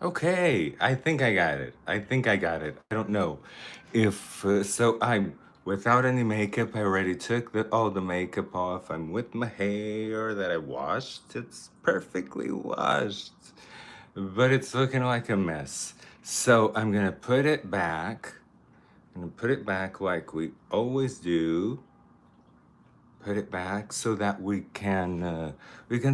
Okay, I think I got it. I think I got it. I don't know if so. I'm without any makeup. I already took all the makeup off. I'm with my hair that I washed. It's perfectly washed, but it's looking like a mess. So I'm gonna put it back. I'm gonna put it back like we always do. Put it back so that we can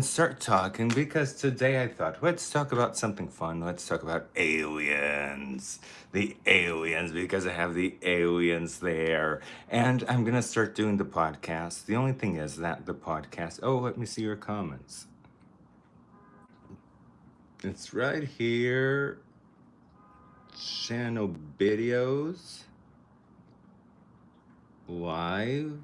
start talking, because today I thought, let's talk about something fun. Let's talk about aliens. The aliens, because I have the aliens there. And I'm gonna start doing the podcast. The only thing is that the podcast, oh, let me see your comments. It's right here. Channel videos live.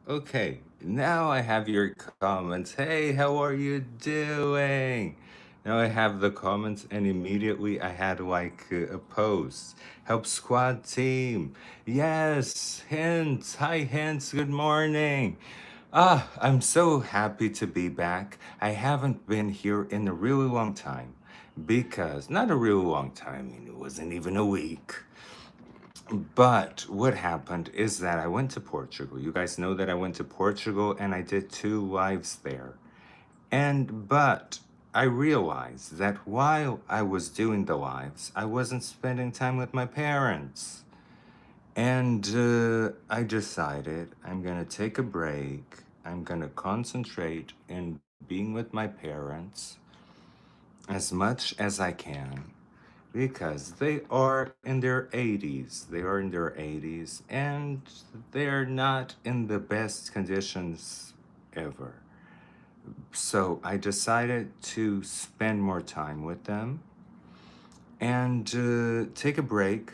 Okay, now I have your comments. Hey, how are you doing? Now I have the comments, and immediately I had like a post. Help squad team. Yes, Hints. Hi, Hints. Good morning. I'm so happy to be back. I haven't been here in a really long time because, not a really long time, I mean, it wasn't even a week. But what happened is that I went to Portugal. You guys know that I went to Portugal and I did 2 lives there. But I realized that while I was doing the lives, I wasn't spending time with my parents. I decided I'm gonna take a break. I'm gonna concentrate in being with my parents as much as I can, because they are in their 80s. They are in their 80s and they're not in the best conditions ever. So I decided to spend more time with them and take a break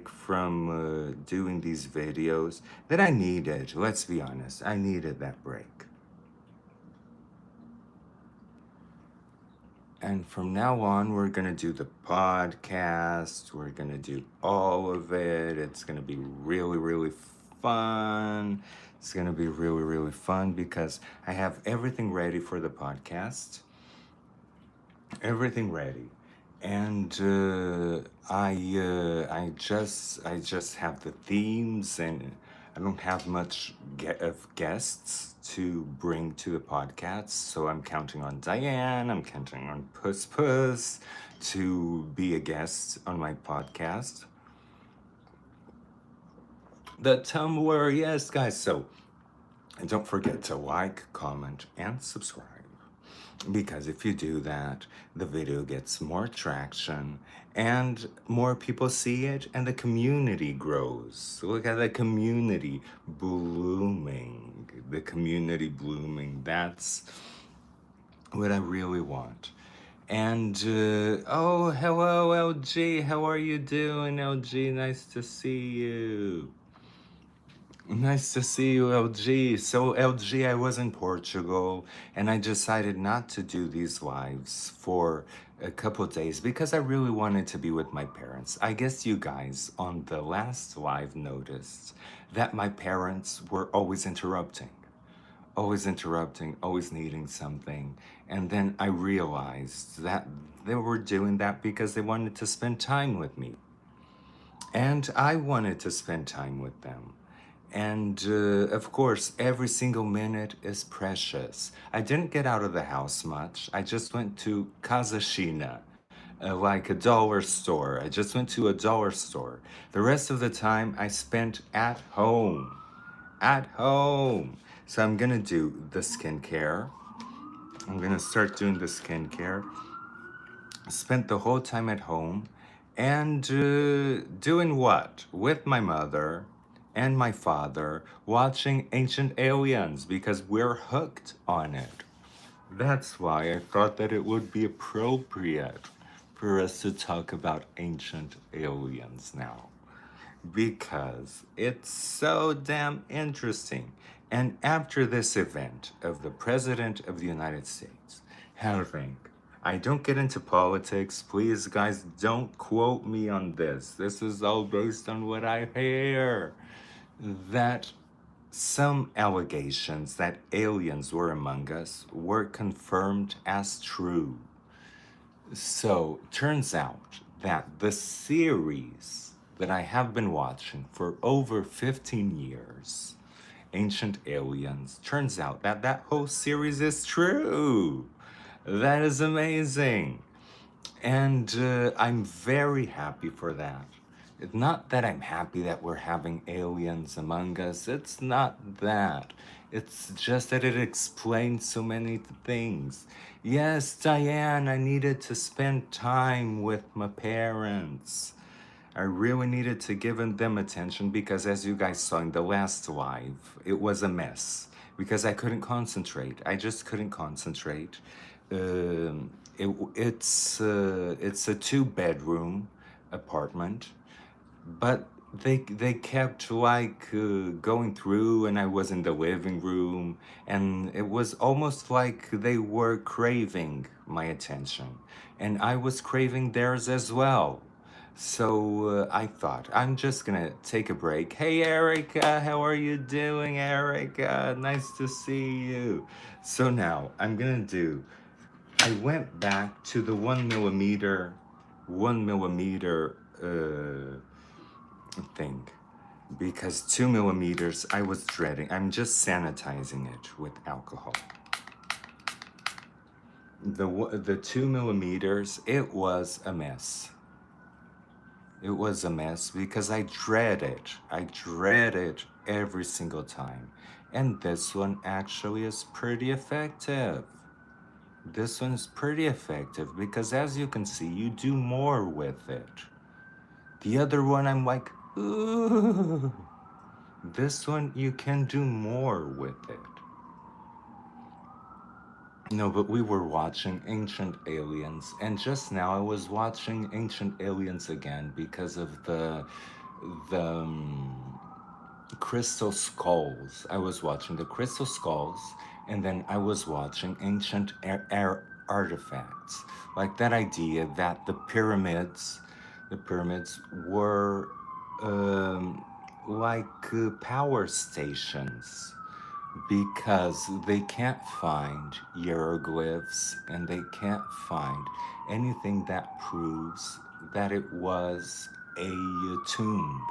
from doing these videos that I needed. Let's be honest, I needed that break. And from now on, we're going to do the podcast. We're going to do all of it. It's going to be really, really fun. It's going to be really, really fun because I have everything ready for the podcast. Everything ready. And I just have the themes, and I don't have much of guests to bring to the podcast. So I'm counting on Diane. I'm counting on Puss Puss to be a guest on my podcast. The Tumblr, yes, guys. So don't forget to like, comment, and subscribe. Because if you do that, the video gets more traction and more people see it, and the community grows. Look at the community blooming. The community blooming. That's what I really want. And oh, hello, LG. How are you doing, LG? Nice to see you. Nice to see you, LG. So, LG, I was in Portugal and I decided not to do these lives for a couple days because I really wanted to be with my parents. I guess you guys on the last live noticed that my parents were always interrupting, always needing something. And then I realized that they were doing that because they wanted to spend time with me. And I wanted to spend time with them. And of course, every single minute is precious. I didn't get out of the house much. I just went to Casa China, like a dollar store. I just went to a dollar store. The rest of the time I spent at home. At home. So I'm gonna do the skincare. I'm gonna start doing the skincare. Spent the whole time at home and doing what? With my mother and my father, watching Ancient Aliens because we're hooked on it. That's why I thought that it would be appropriate for us to talk about Ancient Aliens now, because it's so damn interesting. And after this event of the President of the United States having, I don't get into politics, please guys, don't quote me on this. This is all based on what I hear. That some allegations that aliens were among us were confirmed as true. So, turns out that the series that I have been watching for over 15 years, Ancient Aliens, turns out that that whole series is true. That is amazing. And I'm very happy for that. It's not that I'm happy that we're having aliens among us. It's not that. It's just that it explains so many things. Yes, Diane, I needed to spend time with my parents. I really needed to give them attention because, as you guys saw in the last live, it was a mess because I couldn't concentrate. I just couldn't concentrate. It's a two-bedroom apartment, but they kept like going through, and I was in the living room, and it was almost like they were craving my attention, and I was craving theirs as well. So I thought I'm just gonna take a break. Hey Erica, how are you doing, Erica? Nice to see you. So now I'm gonna do. I went back to the 1 millimeter thing because 2 millimeters I was dreading. I'm just sanitizing it with alcohol. The 2 millimeters, it was a mess. It was a mess because I dread it. I dread it every single time. And this one actually is pretty effective. This one's pretty effective because, as you can see, you do more with it. The other one, I'm like, ooh. This one, you can do more with it. No, but we were watching Ancient Aliens, and just now I was watching Ancient Aliens again because of the crystal skulls. I was watching the crystal skulls, and then I was watching ancient artifacts, like that idea that the pyramids were like power stations because they can't find hieroglyphs and they can't find anything that proves that it was a tomb,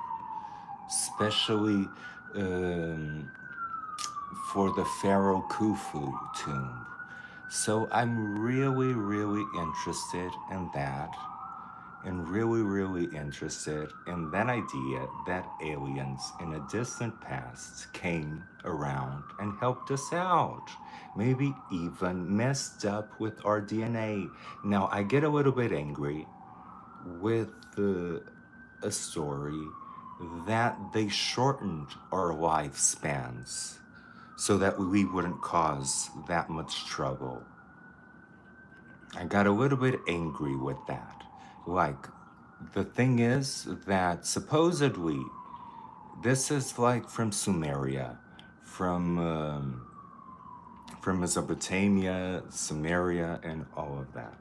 especially um, for the Pharaoh Khufu tomb. So I'm really, really interested in that, and really, really interested in that idea that aliens in a distant past came around and helped us out. Maybe even messed up with our DNA. Now, I get a little bit angry with a story that they shortened our lifespans so that we wouldn't cause that much trouble. I got a little bit angry with that. Like, the thing is that supposedly this is like from Sumeria, from from Mesopotamia, Sumeria, and all of that.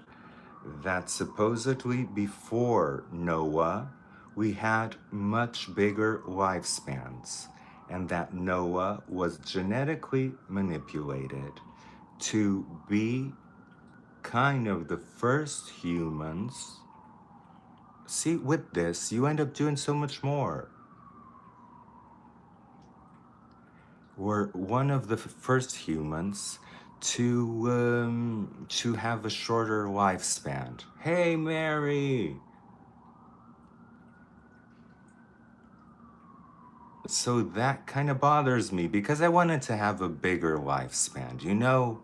That supposedly before Noah, we had much bigger lifespans, and that Noah was genetically manipulated to be kind of the first humans. See, with this, you end up doing so much more. We're one of the first humans to have a shorter lifespan. Hey, Mary. So that kind of bothers me because I wanted to have a bigger lifespan. You know,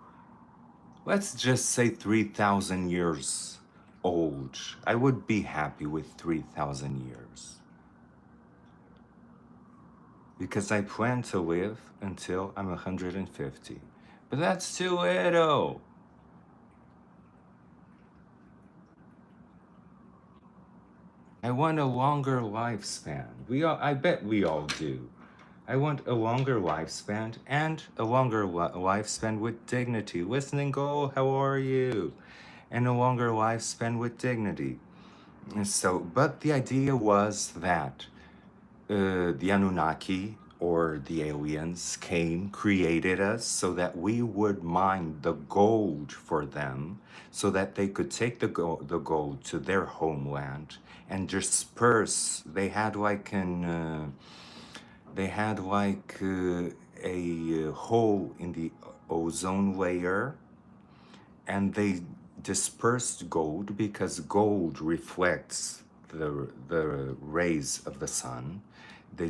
let's just say 3,000 years old. I would be happy with 3,000 years. Because I plan to live until I'm 150. But that's too little. I want a longer lifespan. I bet we all do. I want a longer lifespan and a longer lifespan with dignity. Listening goal, how are you? And a longer lifespan with dignity. And so, but the idea was that the Anunnaki or the aliens came, created us so that we would mine the gold for them so that they could take the gold to their homeland and disperse. They had like a hole in the ozone layer, and they dispersed gold because gold reflects the rays of the sun. They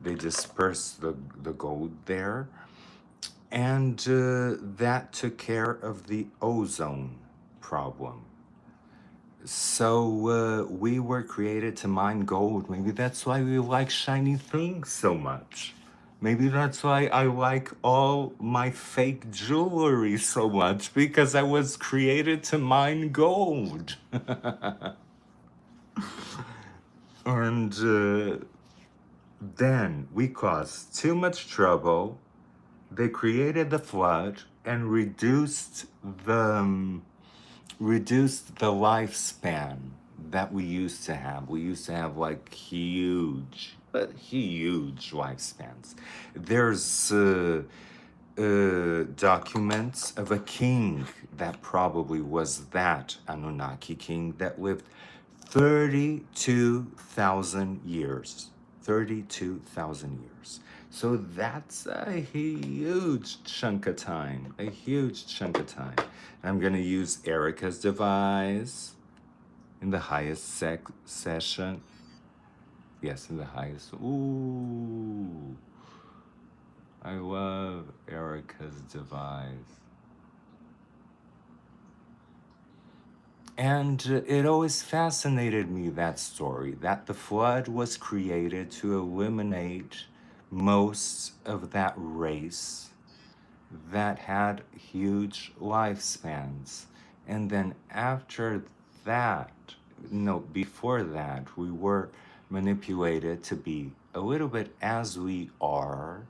they dispersed the gold there, and that took care of the ozone problem. So we were created to mine gold. Maybe that's why we like shiny things so much. Maybe that's why I like all my fake jewelry so much, because I was created to mine gold. And then we caused too much trouble. They created the flood and reduced the lifespan that we used to have. We used to have like huge lifespans. There's documents of a king that probably was that Anunnaki king that lived 32,000 years. 32,000 years. So that's a huge chunk of time. A huge chunk of time. I'm going to use Erica's device in the highest session. Yes, in the highest. Ooh. I love Erica's device. And it always fascinated me, that story, that the flood was created to eliminate most of that race that had huge lifespans. And then after that, no, before that, we were manipulated to be a little bit as we are,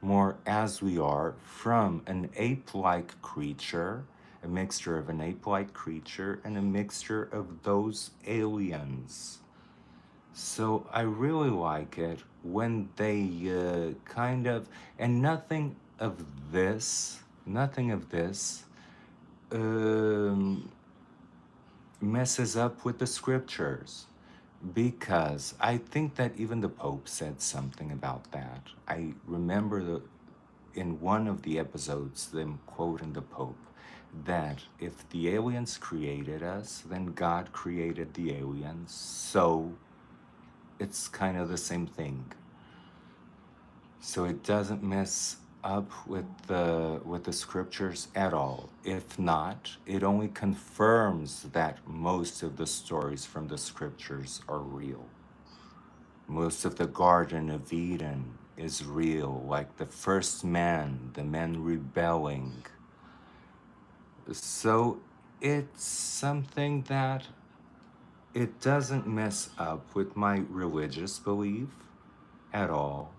more as we are, from an ape-like creature, a mixture of an ape-like creature and a mixture of those aliens. So I really like it when they kind of, and nothing of this messes up with the scriptures, because I think that even the Pope said something about that. I remember in one of the episodes them quoting the Pope that if the aliens created us, then God created the aliens, so it's kind of the same thing. So it doesn't mess up with the scriptures at all. If not, it only confirms that most of the stories from the scriptures are real. Most of the Garden of Eden is real, like the first man, the men rebelling. So it's something that it doesn't mess up with my religious belief at all.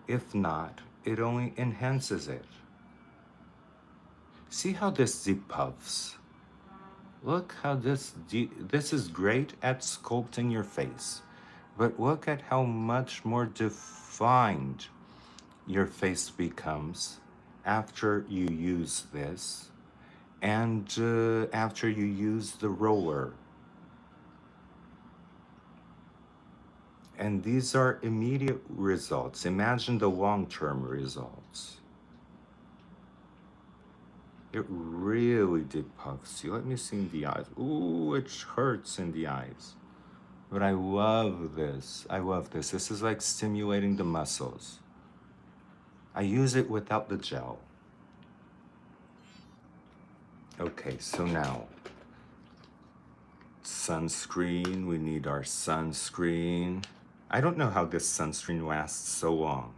If not, it only enhances it. See how this depuffs? Look how this is great at sculpting your face, but look at how much more defined your face becomes after you use this, and after you use the roller. And these are immediate results. Imagine the long-term results. It really depuffs you. Let me see in the eyes. Ooh, it hurts in the eyes. But I love this. I love this. This is like stimulating the muscles. I use it without the gel. Okay, so now, sunscreen. We need our sunscreen. I don't know how this sunscreen lasts so long.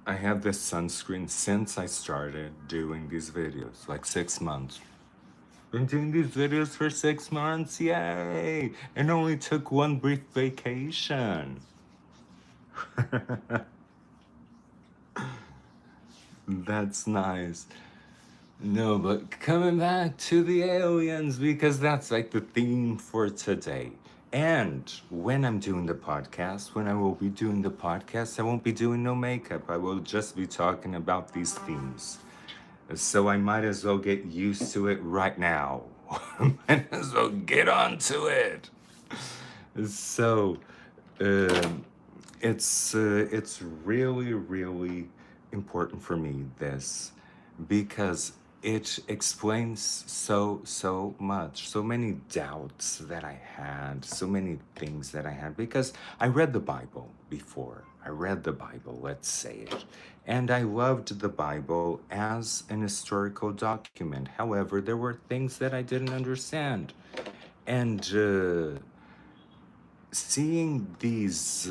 I have this sunscreen since I started doing these videos, like 6 months. Been doing these videos for 6 months, yay! And only took one brief vacation. That's nice. No, but coming back to the aliens, because that's like the theme for today. And when I'm doing the podcast, when I will be doing the podcast, I won't be doing no makeup. I will just be talking about these themes. So I might as well get used to it right now. Might as well get on to it. So, um, it's really really important for me this because it explains so much, so many doubts that I had, so many things that I had, because I read the Bible before. I read the Bible, let's say it, and I loved the Bible as an historical document. However, there were things that I didn't understand, and seeing these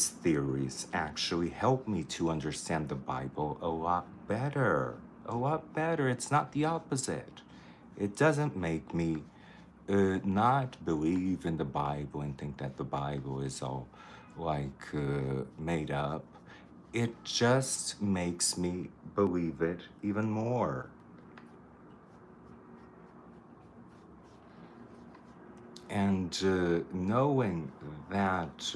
theories actually help me to understand the Bible a lot better. A lot better. It's not the opposite. It doesn't make me not believe in the Bible and think that the Bible is all like made up. It just makes me believe it even more. And knowing that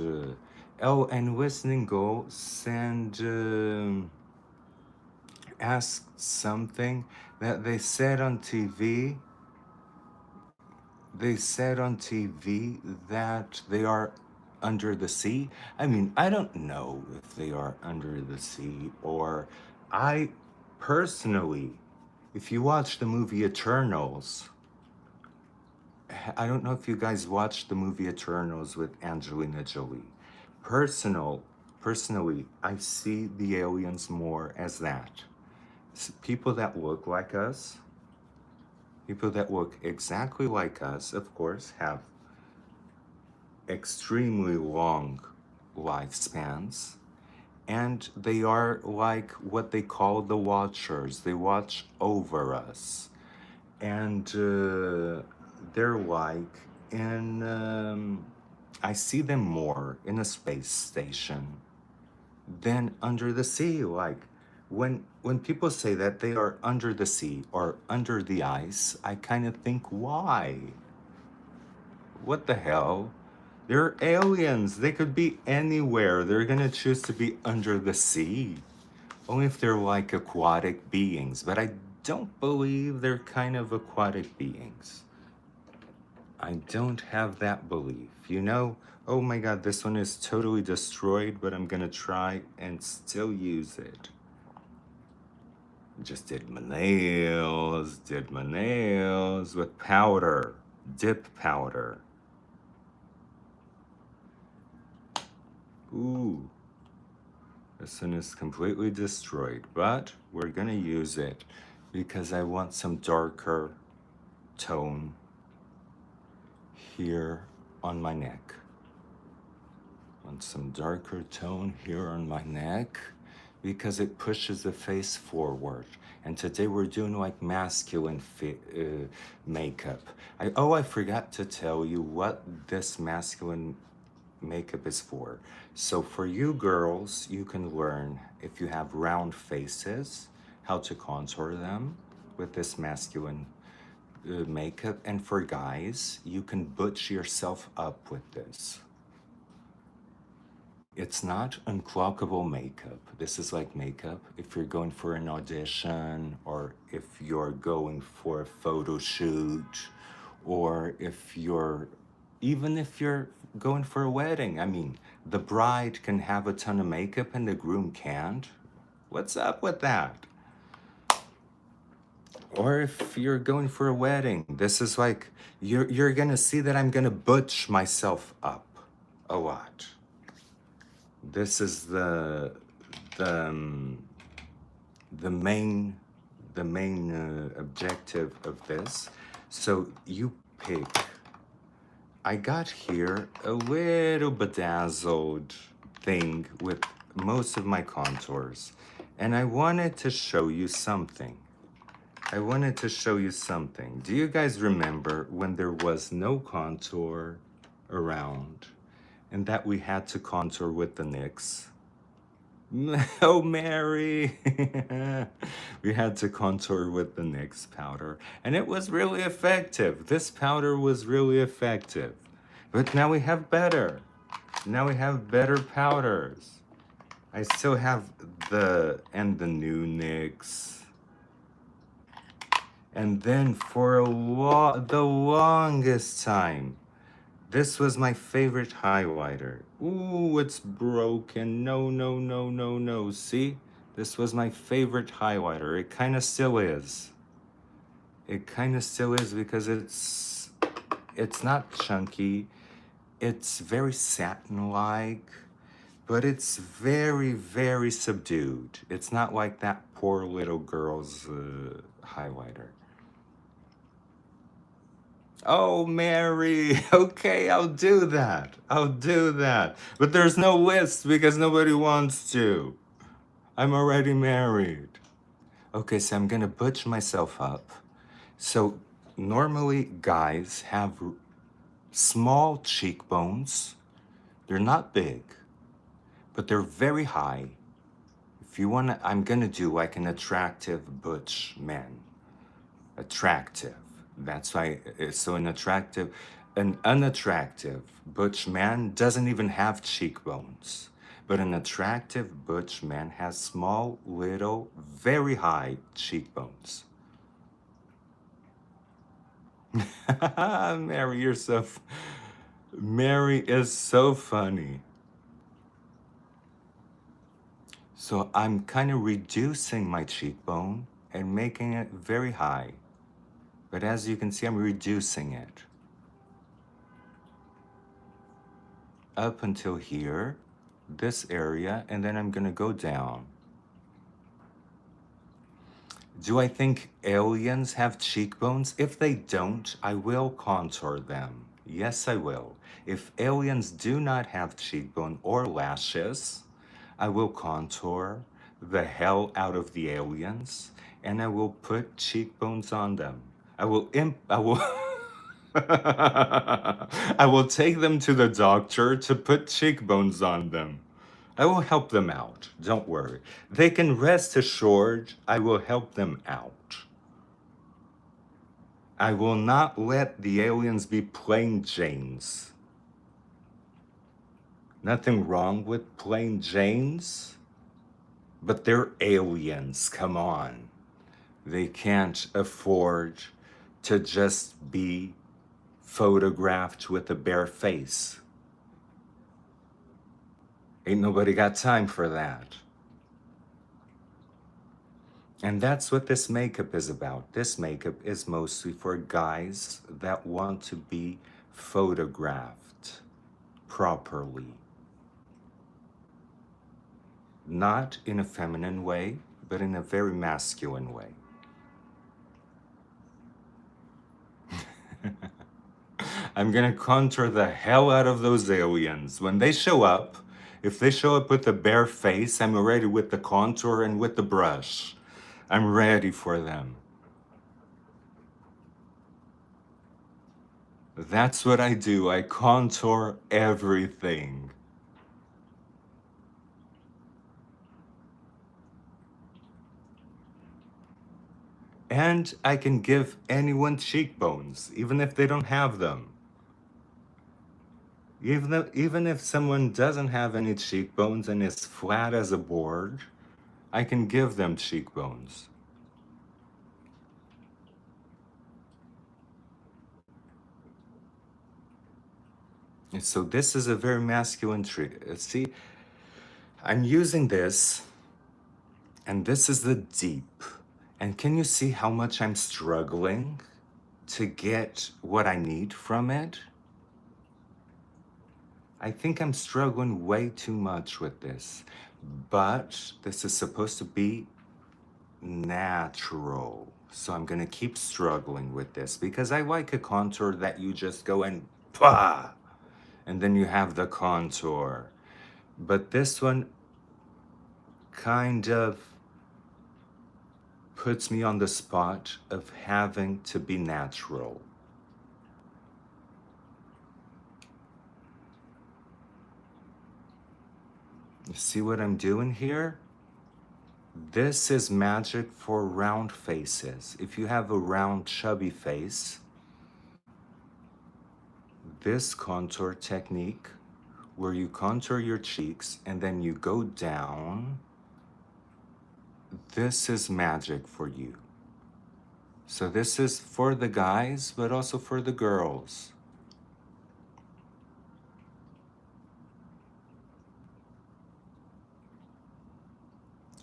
oh, and listening go send ask something that they said on TV. They said on TV that they are under the sea. I mean, I don't know if they are under the sea, or I personally, if you watch the movie Eternals, I don't know if you guys watched the movie Eternals with Angelina Jolie. Personal, Personally, I see the aliens more as that. People that look like us, people that look exactly like us, of course, have extremely long lifespans, and they are like what they call the watchers. They watch over us, and they're like in I see them more in a space station than under the sea. Like when people say that they are under the sea or under the ice, I kind of think, why? What the hell? They're aliens. They could be anywhere. They're gonna choose to be under the sea. Only if they're like aquatic beings, but I don't believe they're kind of aquatic beings. I don't have that belief. You know, oh my god, this one is totally destroyed, but I'm gonna try and still use it. Just did my nails with powder, dip powder. Ooh, this one is completely destroyed, but we're gonna use it because I want some darker tone here on my neck. Want some darker tone here on my neck because it pushes the face forward. And today we're doing like masculine makeup. I forgot to tell you what this masculine makeup is for. So for you girls, you can learn, if you have round faces, how to contour them with this masculine makeup. And for guys, you can butch yourself up with this. It's not unclockable makeup. This is like makeup if you're going for an audition, or if you're going for a photo shoot, or even if you're going for a wedding. I mean, the bride can have a ton of makeup and the groom can't. What's up with that? Or if you're going for a wedding, this is like, you're gonna see that I'm gonna butch myself up a lot. This is the um, the main objective of this. So you pick. I got here a little bedazzled thing with most of my contours, and I wanted to show you something. I wanted to show you something. Do you guys remember when there was no contour around and that we had to contour with the NYX? Oh, Mary. We had to contour with the NYX powder, and it was really effective. This powder was really effective. But now we have better. Now we have better powders. I still have the new NYX. And then for the longest time, this was my favorite highlighter. Ooh, it's broken. No, no, no, no, no. See? This was my favorite highlighter. It kind of still is. It kind of still is because it's not chunky. It's very satin-like, but it's very, very subdued. It's not like that poor little girl's highlighter. Oh, Mary. Okay, I'll do that. I'll do that. But there's no list because nobody wants to. I'm already married. Okay, so I'm gonna butch myself up. So normally guys have small cheekbones. They're not big, but they're very high. If you wanna, I'm gonna do like an attractive butch man. Attractive. That's why it's so an unattractive butch man doesn't even have cheekbones. But an attractive butch man has small, little, very high cheekbones. Mary, Mary is so funny. So I'm kind of reducing my cheekbone and making it very high. But as you can see, I'm reducing it up until here, this area, and then I'm gonna go down. Do I think aliens have cheekbones? If they don't, I will contour them. Yes, I will. If aliens do not have cheekbone or lashes, I will contour the hell out of the aliens and I will put cheekbones on them. I will I will take them to the doctor to put cheekbones on them. I will help them out. Don't worry. They can rest assured I will help them out. I will not let the aliens be plain Janes. Nothing wrong with plain Janes, but they're aliens. Come on. They can't afford to just be photographed with a bare face. Ain't nobody got time for that. And that's what this makeup is about. This makeup is mostly for guys that want to be photographed properly. Not in a feminine way, but in a very masculine way. I'm gonna contour the hell out of those aliens. When they show up, if they show up with a bare face, I'm ready with the contour and with the brush. I'm ready for them. That's what I do. I contour everything. And I can give anyone cheekbones, even if they don't have them. Even if someone doesn't have any cheekbones and is flat as a board, I can give them cheekbones. And so this is a very masculine trait. See, I'm using this, and this is the deep. And can you see how much I'm struggling to get what I need from it? I think I'm struggling way too much with this, but this is supposed to be natural. So I'm gonna keep struggling with this because I like a contour that you just go and bah, and then you have the contour. But this one kind of puts me on the spot of having to be natural. See what I'm doing here? This is magic for round faces. If you have a round, chubby face, this contour technique where you contour your cheeks and then you go down, this is magic for you. So this is for the guys, but also for the girls.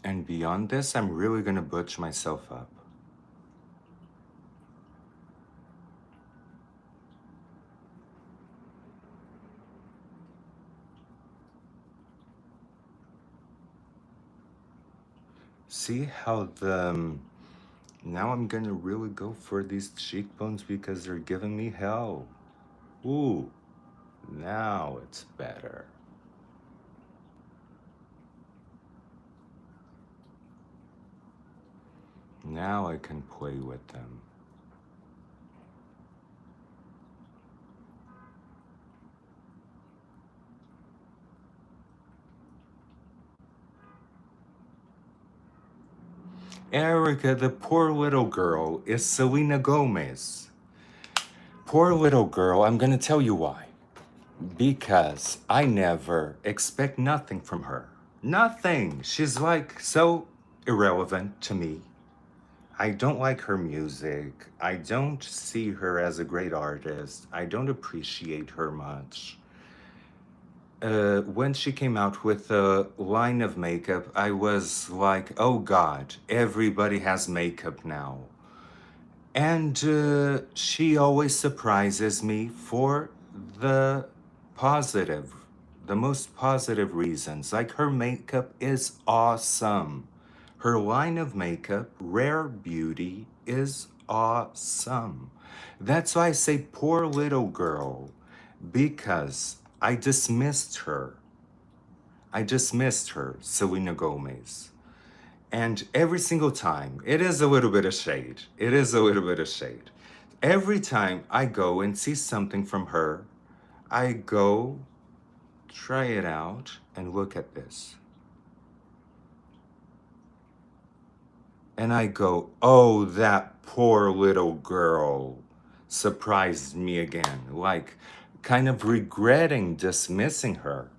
And beyond this, I'm really gonna butch myself up. See how now I'm gonna really go for these cheekbones because they're giving me hell. Ooh, now it's better. Now I can play with them. Erica, the poor little girl, is Selena Gomez. Poor little girl, I'm gonna tell you why. Because I never expect nothing from her. Nothing. She's like so irrelevant to me. I don't like her music. I don't see her as a great artist. I don't appreciate her much. When she came out with a line of makeup, I was like, oh God, everybody has makeup now. And she always surprises me for the positive, the most positive reasons. Like her makeup is awesome. Her line of makeup, Rare Beauty, is awesome. That's why I say poor little girl, because I dismissed her. I dismissed her, Selena Gomez. And every single time, it is a little bit of shade. It is a little bit of shade. Every time I go and see something from her, I go try it out and look at this. And I go, oh, that poor little girl surprised me again, like kind of regretting dismissing her.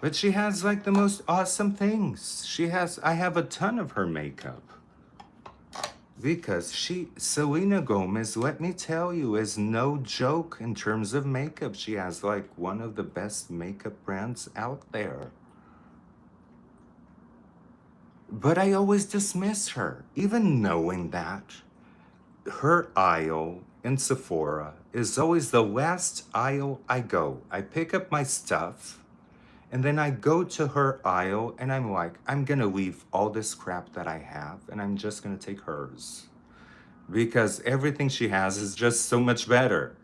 But she has like the most awesome things. I have a ton of her makeup. Because Selena Gomez, let me tell you, is no joke in terms of makeup. She has like one of the best makeup brands out there. But I always dismiss her, even knowing that her aisle in Sephora is always the last aisle I go. I pick up my stuff and then I go to her aisle and I'm like, I'm gonna leave all this crap that I have and I'm just gonna take hers. Because everything she has is just so much better.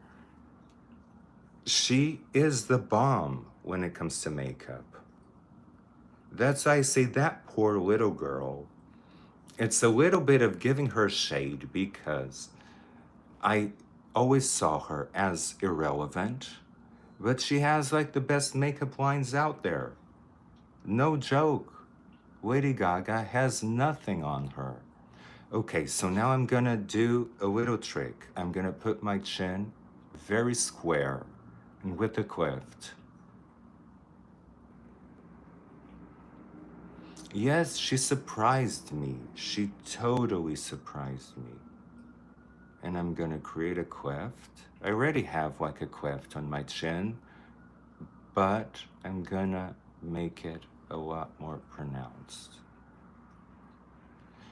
She is the bomb when it comes to makeup. That's why I say that poor little girl. It's a little bit of giving her shade because I always saw her as irrelevant, but she has like the best makeup lines out there. No joke. Lady Gaga has nothing on her. Okay, so now I'm gonna do a little trick. I'm gonna put my chin very square and with a cleft. Yes, she surprised me. She totally surprised me. And I'm gonna create a cleft. I already have like a cleft on my chin, but I'm gonna make it a lot more pronounced.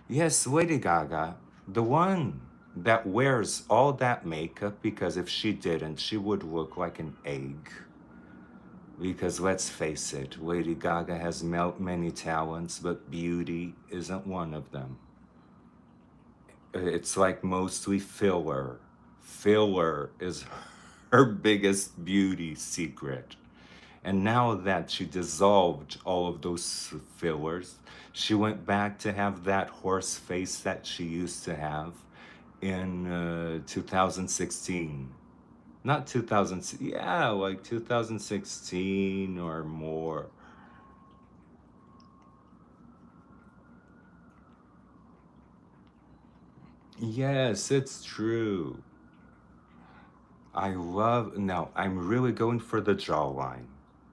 Yes, Lady Gaga, the one that wears all that makeup, because if she didn't, she would look like an egg. Because let's face it, Lady Gaga has many talents, but beauty isn't one of them. It's like mostly filler. Filler is her biggest beauty secret. And now that she dissolved all of those fillers, she went back to have that horse face that she used to have in 2016. Not 2000, yeah, like 2016 or more. Yes, it's true. Now I'm really going for the jawline.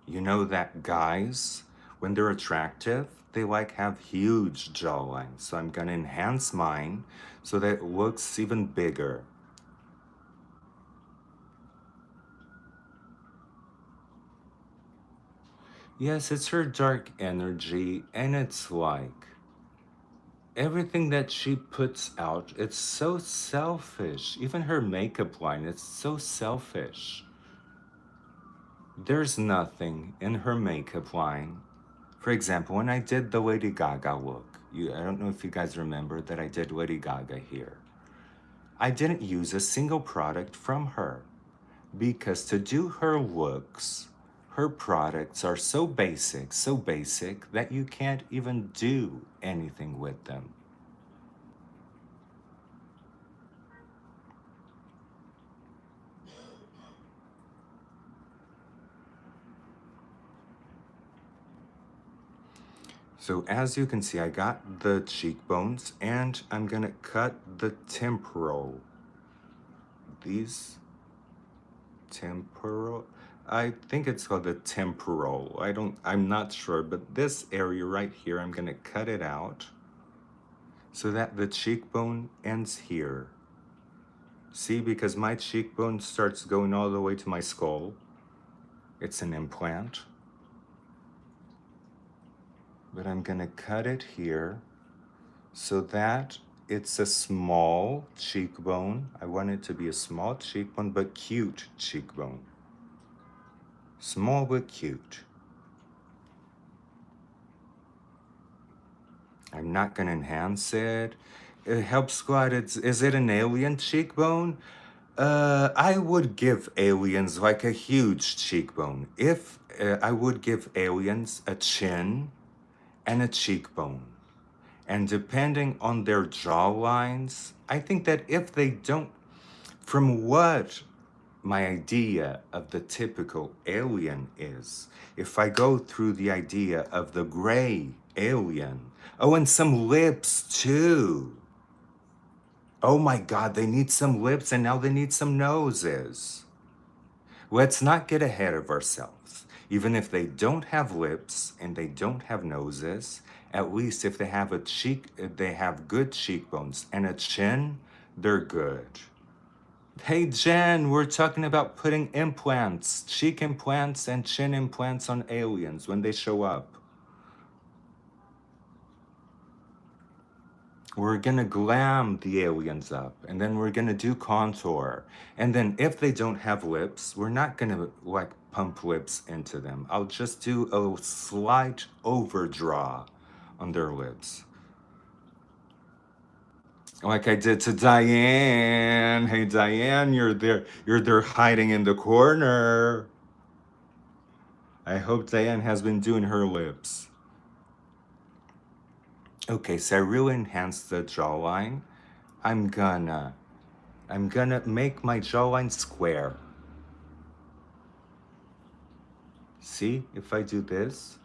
You know that guys, when they're attractive, they like have huge jawlines. So I'm gonna enhance mine so that it looks even bigger. Yes, it's her dark energy, and it's like everything that she puts out, it's so selfish. Even her makeup line, it's so selfish. There's nothing in her makeup line. For example, when I did the Lady Gaga look, I don't know if you guys remember that I did Lady Gaga here. I didn't use a single product from her because to do her looks, her products are so basic that you can't even do anything with them. So as you can see, I got the cheekbones and I'm gonna cut the temporal. These temporal, I think it's called the temporal. I'm not sure, but this area right here, I'm gonna cut it out so that the cheekbone ends here. See, because my cheekbone starts going all the way to my skull. It's an implant. But I'm gonna cut it here so that it's a small cheekbone. I want it to be a small cheekbone, but cute cheekbone. Small but cute. I'm not gonna enhance it. It helps squat. Is it an alien cheekbone? I would give aliens like a huge cheekbone. If I would give aliens a chin and a cheekbone. And depending on their jawlines, I think that if they don't, from what my idea of the typical alien is, if I go through the idea of the gray alien, oh, and some lips too. Oh my God, they need some lips and now they need some noses. Let's not get ahead of ourselves. Even if they don't have lips and they don't have noses, at least if they have if they have good cheekbones and a chin, they're good. Hey Jen, we're talking about putting implants, cheek implants and chin implants on aliens when they show up. We're gonna glam the aliens up and then we're gonna do contour. And then if they don't have lips, we're not gonna like pump lips into them. I'll just do a slight overdraw on their lips. Like I did to Diane. Hey Diane, you're there hiding in the corner. I hope Diane has been doing her lips. Okay, so I really enhanced the jawline. I'm gonna make my jawline square. See, if I do this,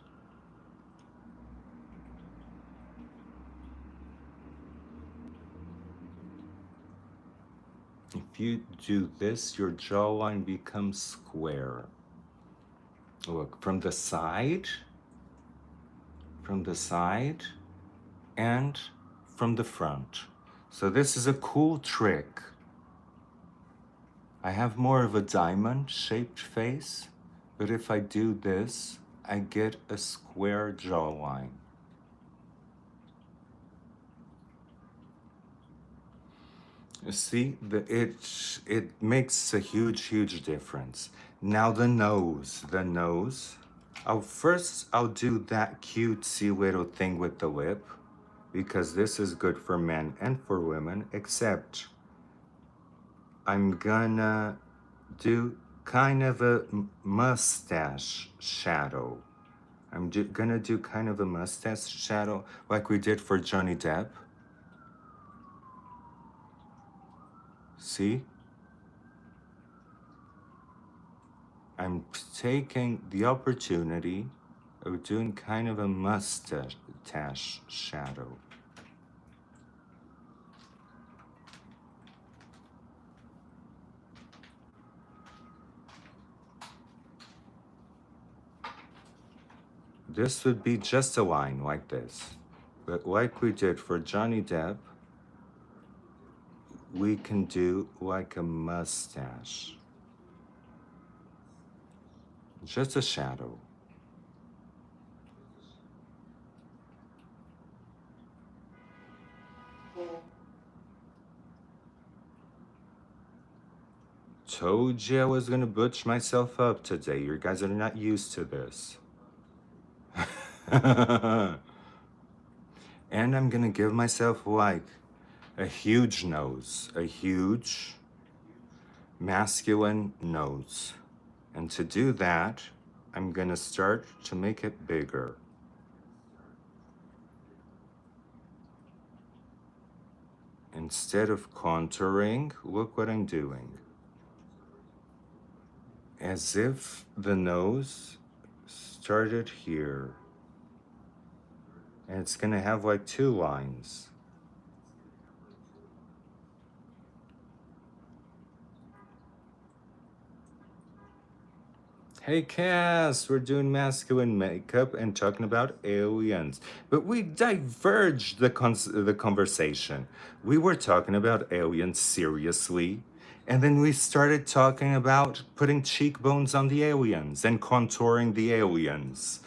if you do this, your jawline becomes square. Look, from the side, and from the front. So this is a cool trick. I have more of a diamond-shaped face, but if I do this, I get a square jawline. You see, it makes a huge difference. Now the nose. I'll do that cutesy little thing with the lip because this is good for men and for women, except I'm gonna do kind of a mustache shadow. Gonna do kind of a mustache shadow like we did for Johnny Depp. See? I'm taking the opportunity of doing kind of a mustache shadow. this would be just a line like this. But like we did for Johnny Depp, we can do like a mustache. Just a shadow. Told you I was gonna butch myself up today. You guys are not used to this. And I'm gonna give myself like a huge nose, a huge masculine nose. And to do that, I'm gonna start to make it bigger. Instead of contouring, look what I'm doing. As if the nose started here. And it's gonna have like two lines. Hey Cass, we're doing masculine makeup and talking about aliens. But we diverged the conversation. We were talking about aliens seriously, and then we started talking about putting cheekbones on the aliens and contouring the aliens.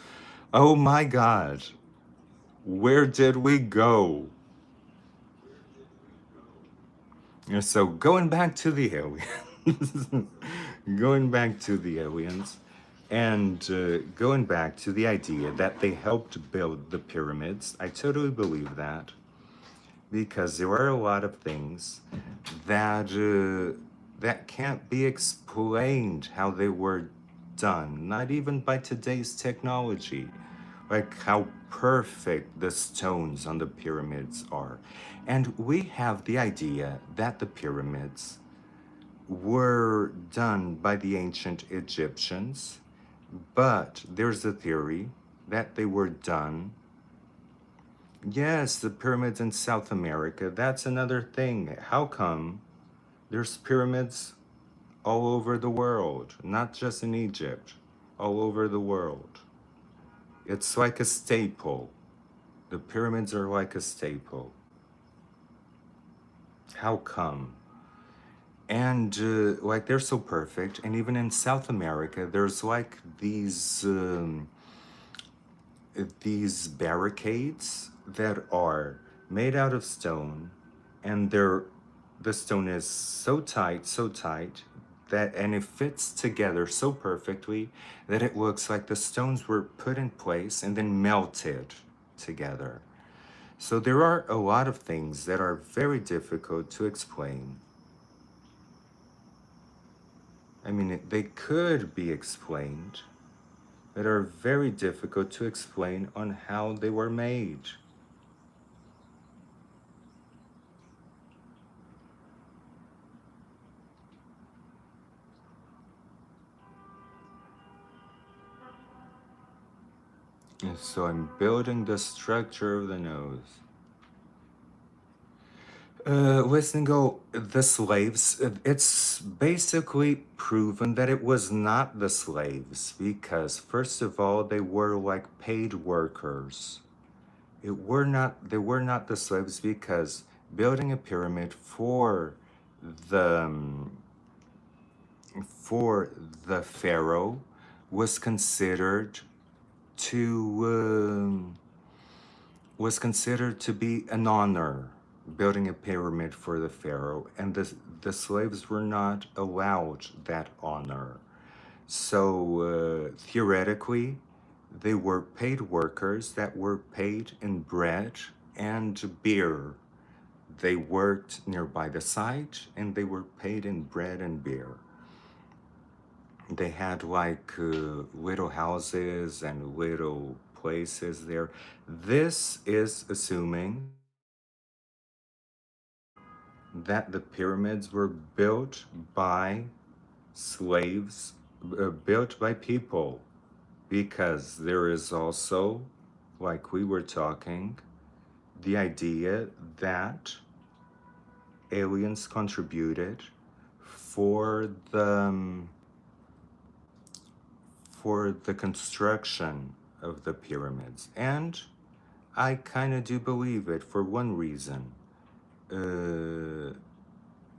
Oh my god. Where did we go? So going back to the aliens, going back to the aliens, and going back to the idea that they helped build the pyramids, I totally believe that because there are a lot of things that that can't be explained how they were done, not even by today's technology, like how perfect the stones on the pyramids are. And we have the idea that the pyramids were done by the ancient Egyptians, but there's a theory that they were done. Yes, the pyramids in South America, that's another thing. How come there's pyramids all over the world, not just in Egypt, all over the world? It's like a staple. The pyramids are like a staple. How come? And like they're so perfect, and even in South America, there's like these barricades that are made out of stone, and the stone is so tight that and it fits together so perfectly that it looks like the stones were put in place and then melted together. So there are a lot of things that are very difficult to explain. I mean, they could be explained, but are very difficult to explain on how they were made. And so I'm building the structure of the nose. Listen, go, the slaves, it's basically proven that it was not the slaves because, first of all, they were like paid workers. They were not the slaves because building a pyramid the, um, for the pharaoh was considered to be an honor, building a pyramid for the pharaoh, and the slaves were not allowed that honor. So theoretically, they were paid workers that were paid in bread and beer. They worked nearby the site and they were paid in bread and beer. They had like little houses and little places there. This is assuming that the pyramids were built by slaves, built by people, because there is also, like we were talking, the idea that aliens contributed for the construction of the pyramids. And I kind of do believe it for one reason.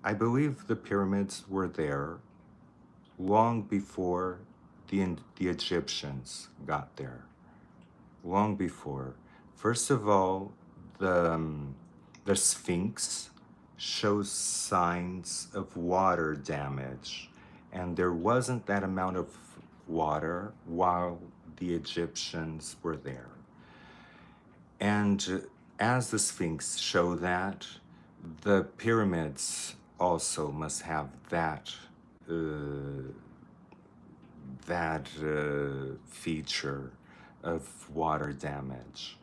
I believe the pyramids were there long before the Egyptians got there. Long before. First of all, the Sphinx shows signs of water damage, and there wasn't that amount of water while the Egyptians were there. And as the Sphinx show that, the pyramids also must have that feature of water damage.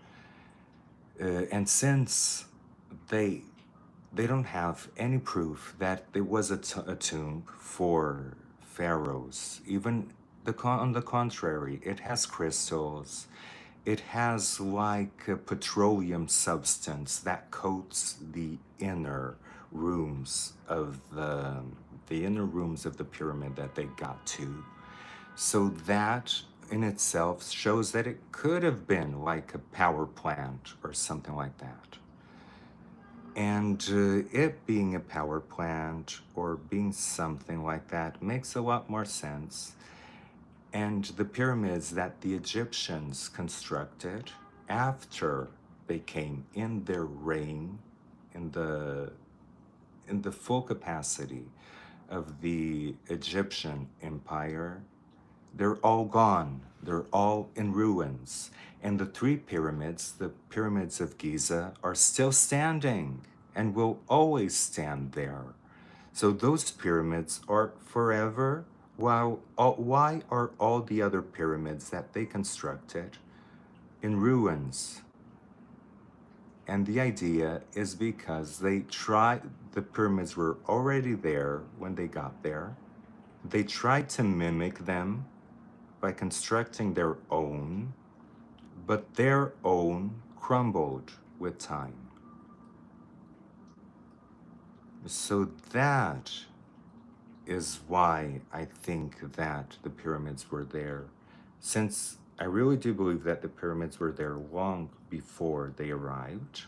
And since they don't have any proof that there was a tomb for pharaohs, even on the contrary, it has crystals. It has like a petroleum substance that coats the inner rooms of the inner rooms of the pyramid that they got to. So that in itself shows that it could have been like a power plant or something like that. And it being a power plant or being something like that makes a lot more sense. And the pyramids that the Egyptians constructed after they came in their reign, in the full capacity of the Egyptian empire, they're all gone. They're all in ruins. And the three pyramids, the pyramids of Giza, are still standing and will always stand there. So those pyramids are forever. Why are all the other pyramids that they constructed in ruins? And the idea is because the pyramids were already there when they got there. They tried to mimic them by constructing their own, but their own crumbled with time. So that is why I think that the pyramids were there, since I really do believe that the pyramids were there long before they arrived,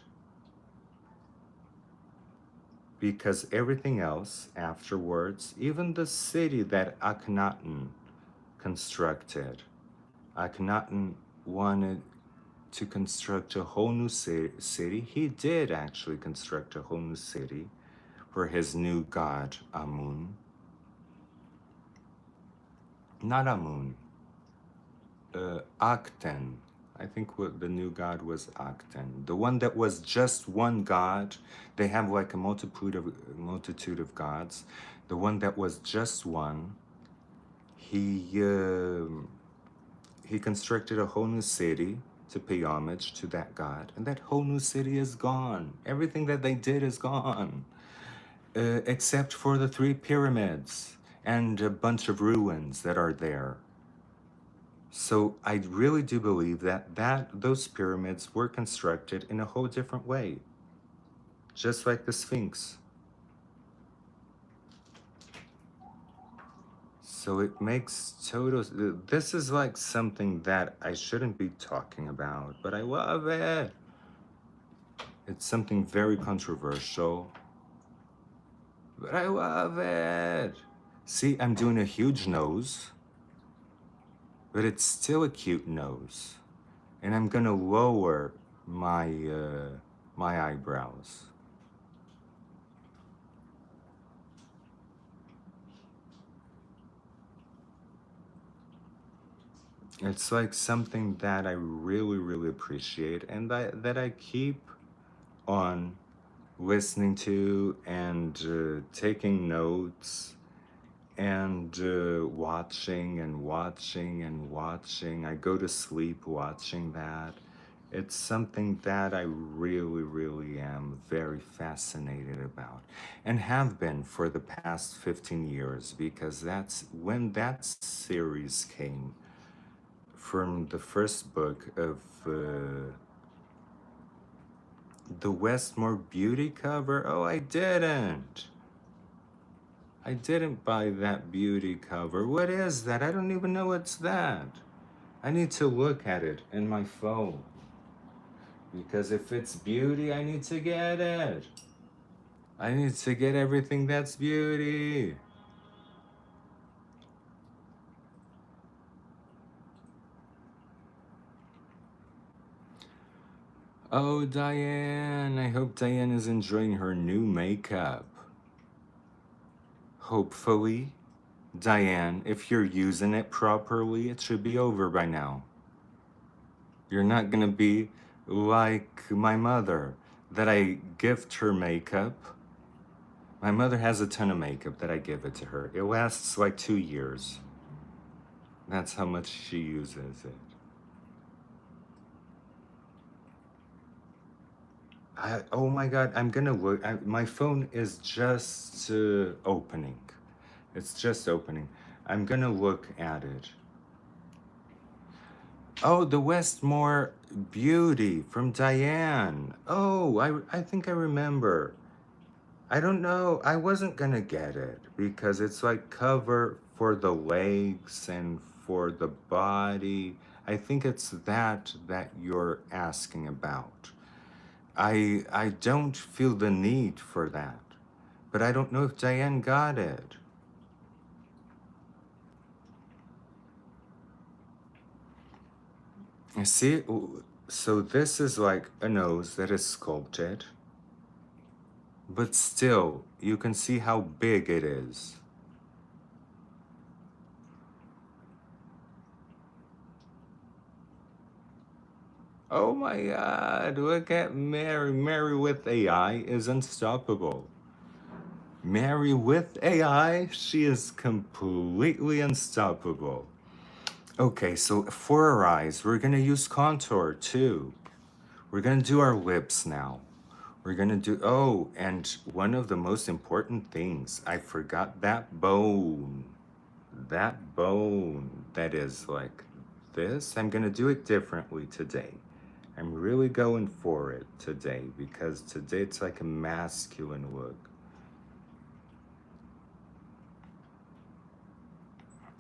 because everything else afterwards, even the city that Akhenaten constructed, Akhenaten wanted to construct a whole new city. He did actually construct a whole new city for his new god, Amun. Not Amun, Akhten. I think what the new god was Akhten. The one that was just one god. They have like a multitude of gods. The one that was just one. He constructed a whole new city to pay homage to that god, and that whole new city is gone. Everything that they did is gone, except for the three pyramids and a bunch of ruins that are there. So I really do believe that those pyramids were constructed in a whole different way, just like the Sphinx. So it makes total. This is like something that I shouldn't be talking about, but I love it. It's something very controversial, but I love it. See, I'm doing a huge nose, but it's still a cute nose. And I'm gonna lower my my eyebrows. It's like something that I really, really appreciate, and that I keep on listening to and taking notes and watching and watching and watching. I go to sleep watching that. It's something that I really, really am very fascinated about and have been for the past 15 years, because that's when that series came from the first book of the Westmore Beauty cover. Oh, I didn't buy that beauty cover. What is that? I don't even know what's that. I need to look at it in my phone. Because if it's beauty, I need to get it. I need to get everything that's beauty. Oh, Diane. I hope Diane is enjoying her new makeup. Hopefully. Diane, if you're using it properly, it should be over by now. You're not gonna be like my mother, that I gift her makeup. My mother has a ton of makeup that I give it to her. It lasts like 2 years. That's how much she uses it. Oh my God, I'm gonna look. My phone is just opening. It's just opening. I'm gonna look at it. Oh, the Westmore Beauty from Diane. Oh, I think I remember. I don't know. I wasn't gonna get it because it's like cover for the legs and for the body. I think it's that you're asking about. I don't feel the need for that, but I don't know if Diane got it. You see, so this is like a nose that is sculpted, but still, you can see how big it is. Oh my God, look at Mary. Mary with AI is unstoppable. Mary with AI, she is completely unstoppable. Okay, so for our eyes, we're gonna use contour too. We're gonna do our lips now. We're gonna do, oh, and one of the most important things, I forgot that bone. That bone that is like this, I'm gonna do it differently today. I'm really going for it today because today it's like a masculine look.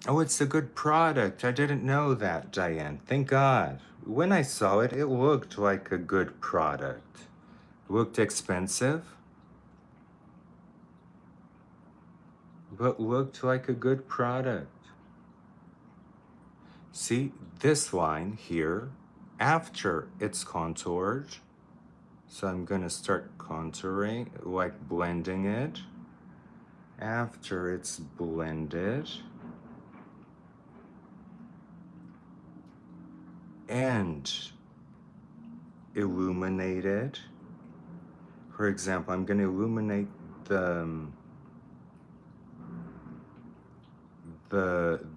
Oh, it's a good product. I didn't know that, Diane. Thank God. When I saw it, it looked like a good product. It looked expensive, but looked like a good product. See, this line here, after it's contoured, so I'm gonna start contouring, like blending it. After it's blended, and illuminated. For example, I'm gonna illuminate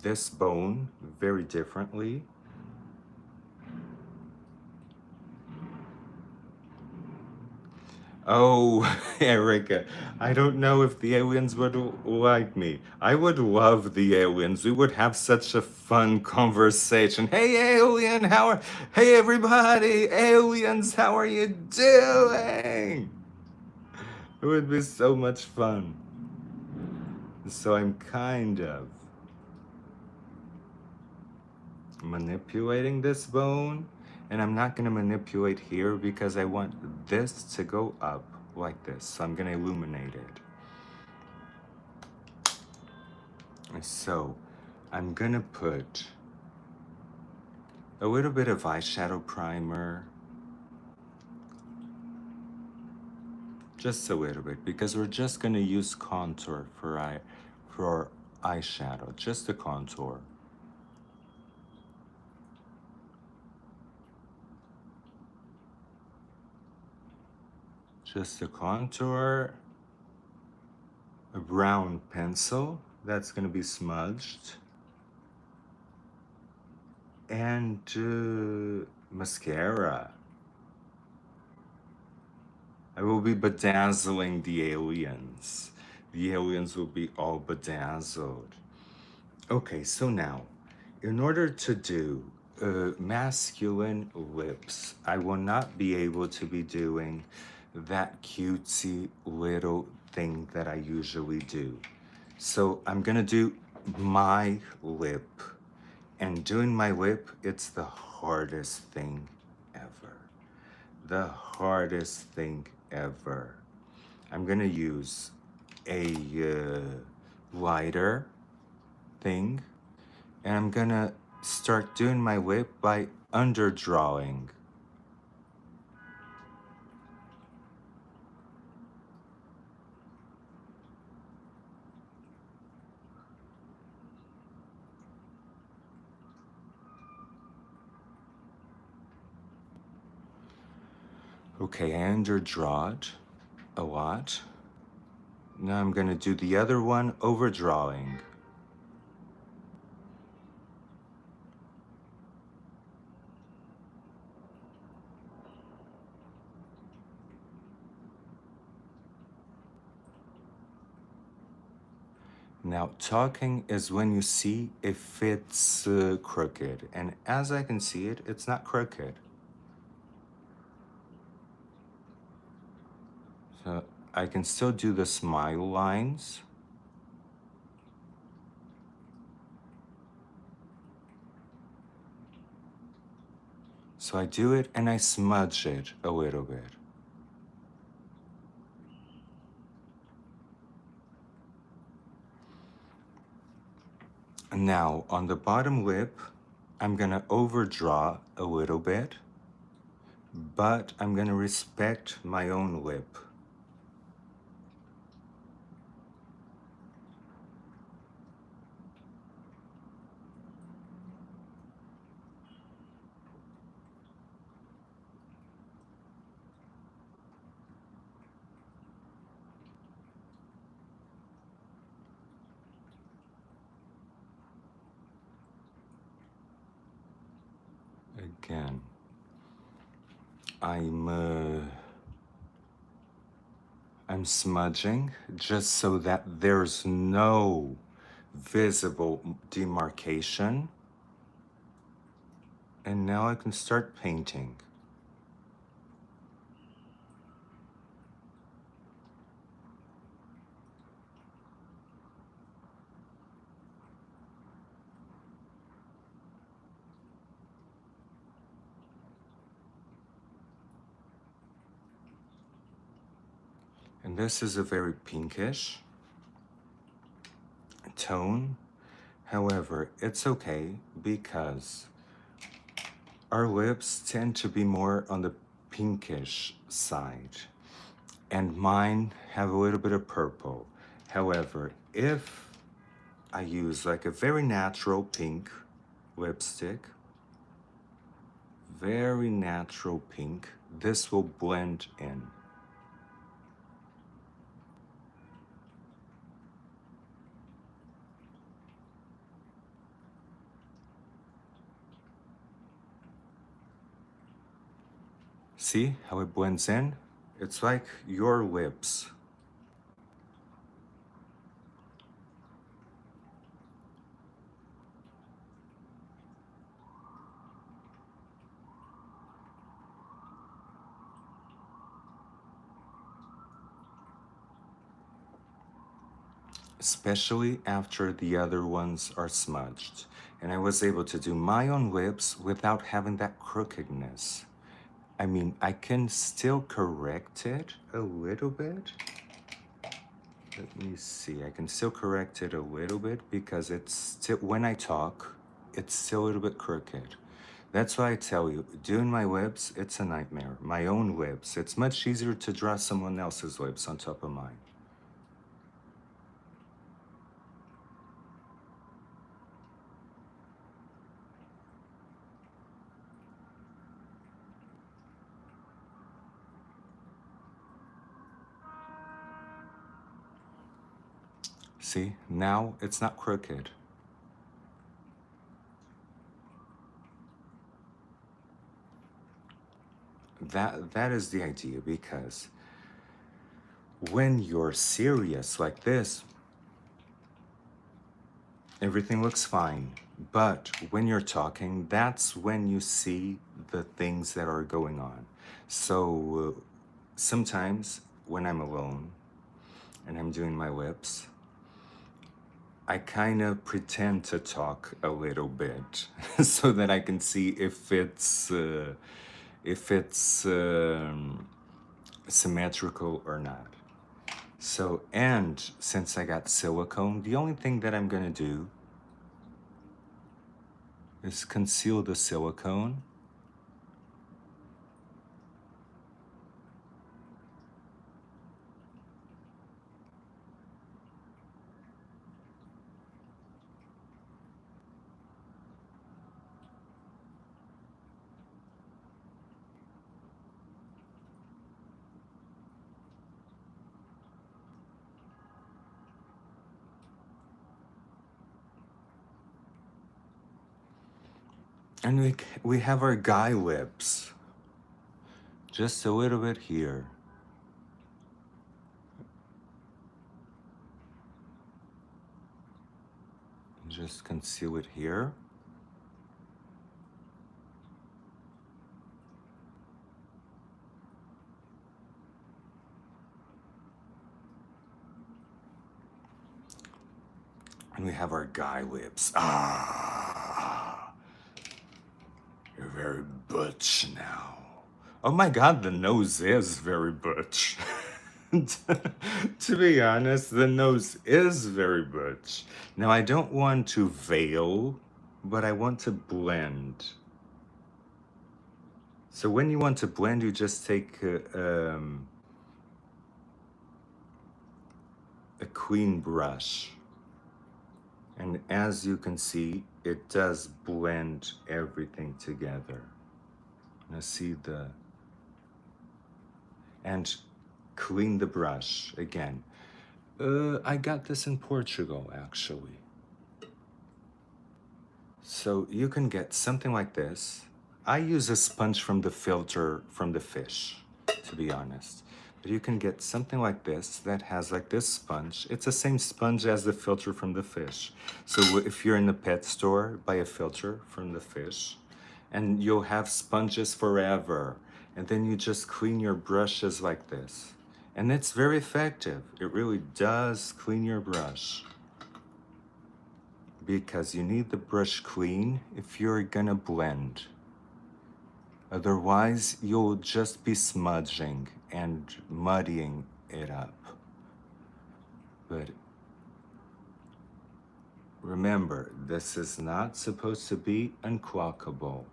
this bone very differently. Oh, Erica, I don't know if the aliens would like me. I would love the aliens. We would have such a fun conversation. Hey, alien, hey, everybody, aliens, how are you doing? It would be so much fun. So I'm kind of manipulating this bone, and I'm not gonna manipulate here because I want this to go up like this. So I'm gonna illuminate it. So I'm gonna put a little bit of eyeshadow primer, just a little bit, because we're just gonna use contour for eyeshadow, just the contour. Just the contour, a brown pencil that's gonna be smudged, and mascara. I will be bedazzling the aliens. The aliens will be all bedazzled. Okay, so now, in order to do masculine lips, I will not be able to be doing that cutesy little thing that I usually do. So I'm gonna do my lip And doing my whip, it's the hardest thing ever. The hardest thing ever. I'm gonna use a lighter thing, and I'm gonna start doing my whip by underdrawing. Okay, I underdrawed a lot. Now I'm gonna do the other one, overdrawing. Now, talking is when you see if it's crooked. And as I can see it, it's not crooked. So I can still do the smile lines. So I do it and I smudge it a little bit. Now, on the bottom lip, I'm gonna overdraw a little bit, but I'm gonna respect my own lip. Again, I'm smudging just so that there's no visible demarcation. And now I can start painting. And this is a very pinkish tone. However, it's okay because our lips tend to be more on the pinkish side, and mine have a little bit of purple. However, if I use like a very natural pink lipstick, very natural pink, this will blend in. See how it blends in? It's like your lips. Especially after the other ones are smudged. And I was able to do my own lips without having that crookedness. I mean, I can still correct it a little bit. Let me see, I can still correct it a little bit because it's still, when I talk, it's still a little bit crooked. That's why I tell you, doing my lips, it's a nightmare. My own lips, it's much easier to draw someone else's lips on top of mine. See, now it's not crooked. That is the idea, because when you're serious like this, everything looks fine. But when you're talking, that's when you see the things that are going on. So sometimes when I'm alone and I'm doing my lips, I kind of pretend to talk a little bit so that I can see if it's symmetrical or not. So, and since I got silicone, the only thing that I'm gonna do is conceal the silicone. And we have our guy lips. Just a little bit here. Just conceal it here. And we have our guy lips. Ah, you're very butch now. Oh my god, the nose is very butch. To be honest, the nose is very butch. Now, I don't want to veil, but I want to blend. So when you want to blend, you just take a clean brush. And as you can see, it does blend everything together. Now see and clean the brush again. I got this in Portugal, actually. So you can get something like this. I use a sponge from the filter from the fish, to be honest. But you can get something like this that has like this sponge. It's the same sponge as the filter from the fish. So if you're in the pet store, buy a filter from the fish and you'll have sponges forever. And then you just clean your brushes like this. And it's very effective. It really does clean your brush. Because you need the brush clean if you're gonna blend. Otherwise, you'll just be smudging and muddying it up. But remember, this is not supposed to be unclockable.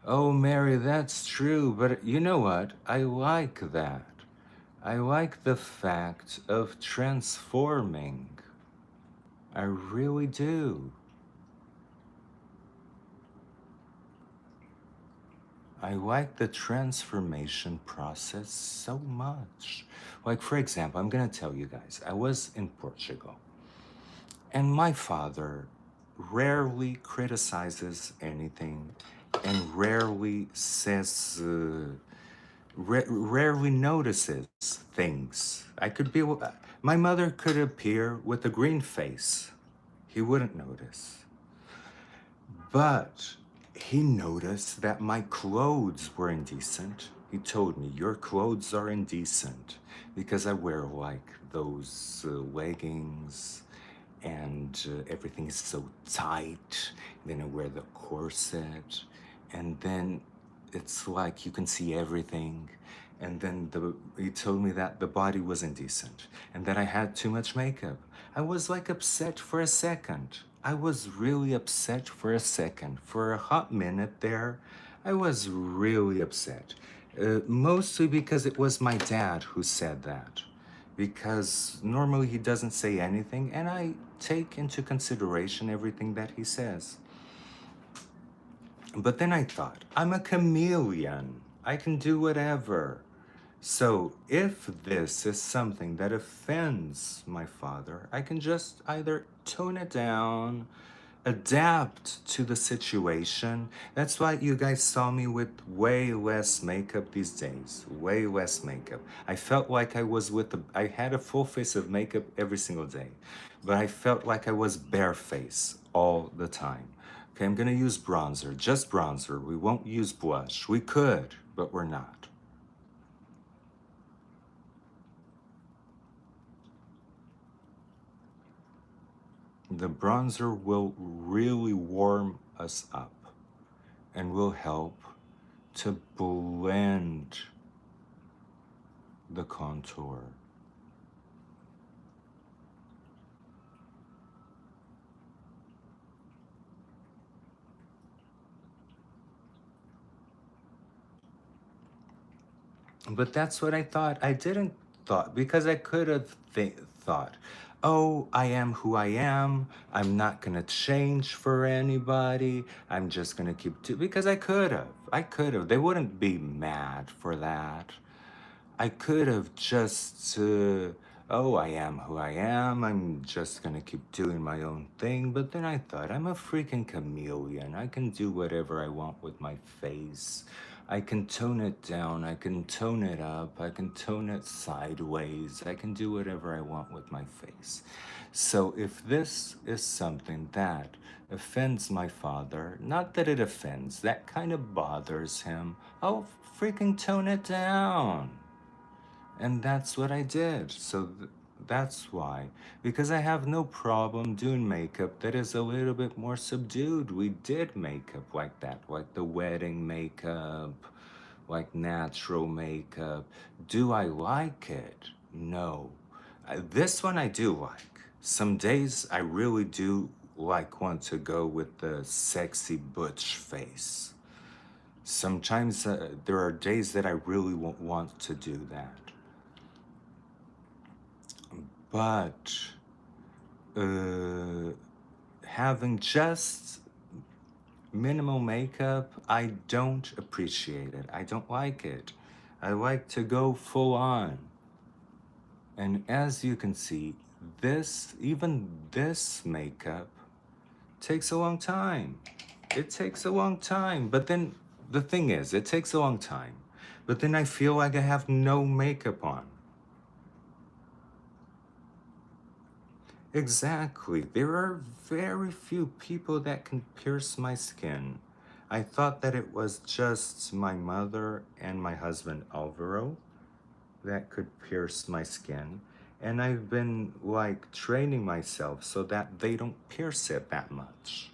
Oh, Mary, that's true, but you know what? I like that. I like the fact of transforming. I really do. I like the transformation process so much. Like, for example, I'm gonna tell you guys, I was in Portugal, and my father rarely criticizes anything and rarely says, rarely notices things. My mother could appear with a green face. He wouldn't notice. But he noticed that my clothes were indecent. He told me, your clothes are indecent because I wear like those leggings and everything is so tight. Then I wear the corset and then it's like you can see everything. And then he told me that the body was indecent and that I had too much makeup. I was like upset for a second. I was really upset for a second. For a hot minute there, I was really upset. Mostly because it was my dad who said that. Because normally he doesn't say anything and I take into consideration everything that he says. But then I thought, I'm a chameleon. I can do whatever. So if this is something that offends my father, I can just either tone it down, adapt to the situation. That's why you guys saw me with way less makeup these days. Way less makeup. I felt like I had a full face of makeup every single day, but I felt like I was barefaced all the time. Okay, I'm gonna use bronzer, just bronzer. We won't use blush. We could. but we're not. The bronzer will really warm us up and will help to blend the contour. But that's what I thought. I didn't thought because I could have thought, oh, I am who I am. I'm not gonna change for anybody. I'm just gonna keep because I could have. I could have. They wouldn't be mad for that. I could have just, oh, I am who I am. I'm just gonna keep doing my own thing. But then I thought, I'm a freaking chameleon. I can do whatever I want with my face. I can tone it down. I can tone it up. I can tone it sideways. I can do whatever I want with my face. So if this is something that offends my father, not that it offends, that kind of bothers him, I'll freaking tone it down. And that's what I did. So that's why. Because I have no problem doing makeup that is a little bit more subdued. We did makeup like that, like the wedding makeup, like natural makeup. Do I like it? No. This one I do like. Some days I really do want to go with the sexy butch face. Sometimes there are days that I really won't want to do that. But having just minimal makeup, I don't appreciate it. I don't like it. I like to go full on. And as you can see, even this makeup takes a long time. It takes a long time. But then the thing is, it takes a long time. But then I feel like I have no makeup on. Exactly. There are very few people that can pierce my skin. I thought that it was just my mother and my husband Alvaro that could pierce my skin. And I've been training myself so that they don't pierce it that much.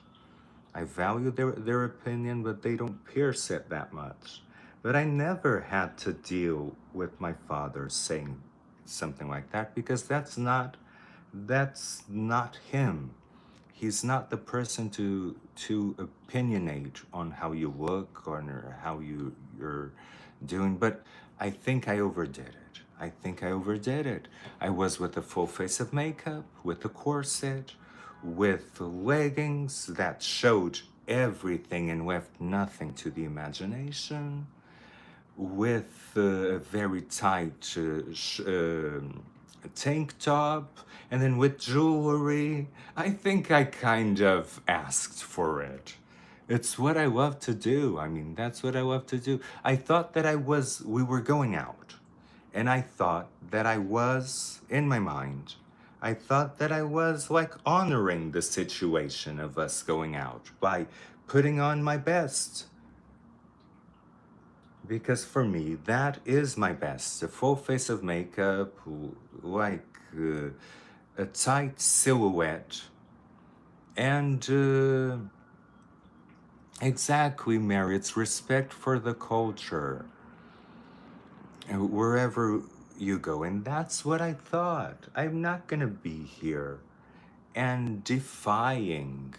I value their opinion, but they don't pierce it that much. But I never had to deal with my father saying something like that because that's not him. He's not the person to opinionate on how you look or how you're doing. But I think I overdid it. I think I overdid it. I was with a full face of makeup, with a corset, with leggings that showed everything and left nothing to the imagination, with a very tight tank top, and then with jewelry. I think I kind of asked for it. It's what I love to do. I mean, that's what I love to do. I thought that we were going out. And I thought that I was, in my mind, I thought that I was honoring the situation of us going out by putting on my best. Because for me, that is my best. A full face of makeup, a tight silhouette, and exactly, Mary, it's respect for the culture. Wherever you go, and that's what I thought. I'm not gonna be here and defying.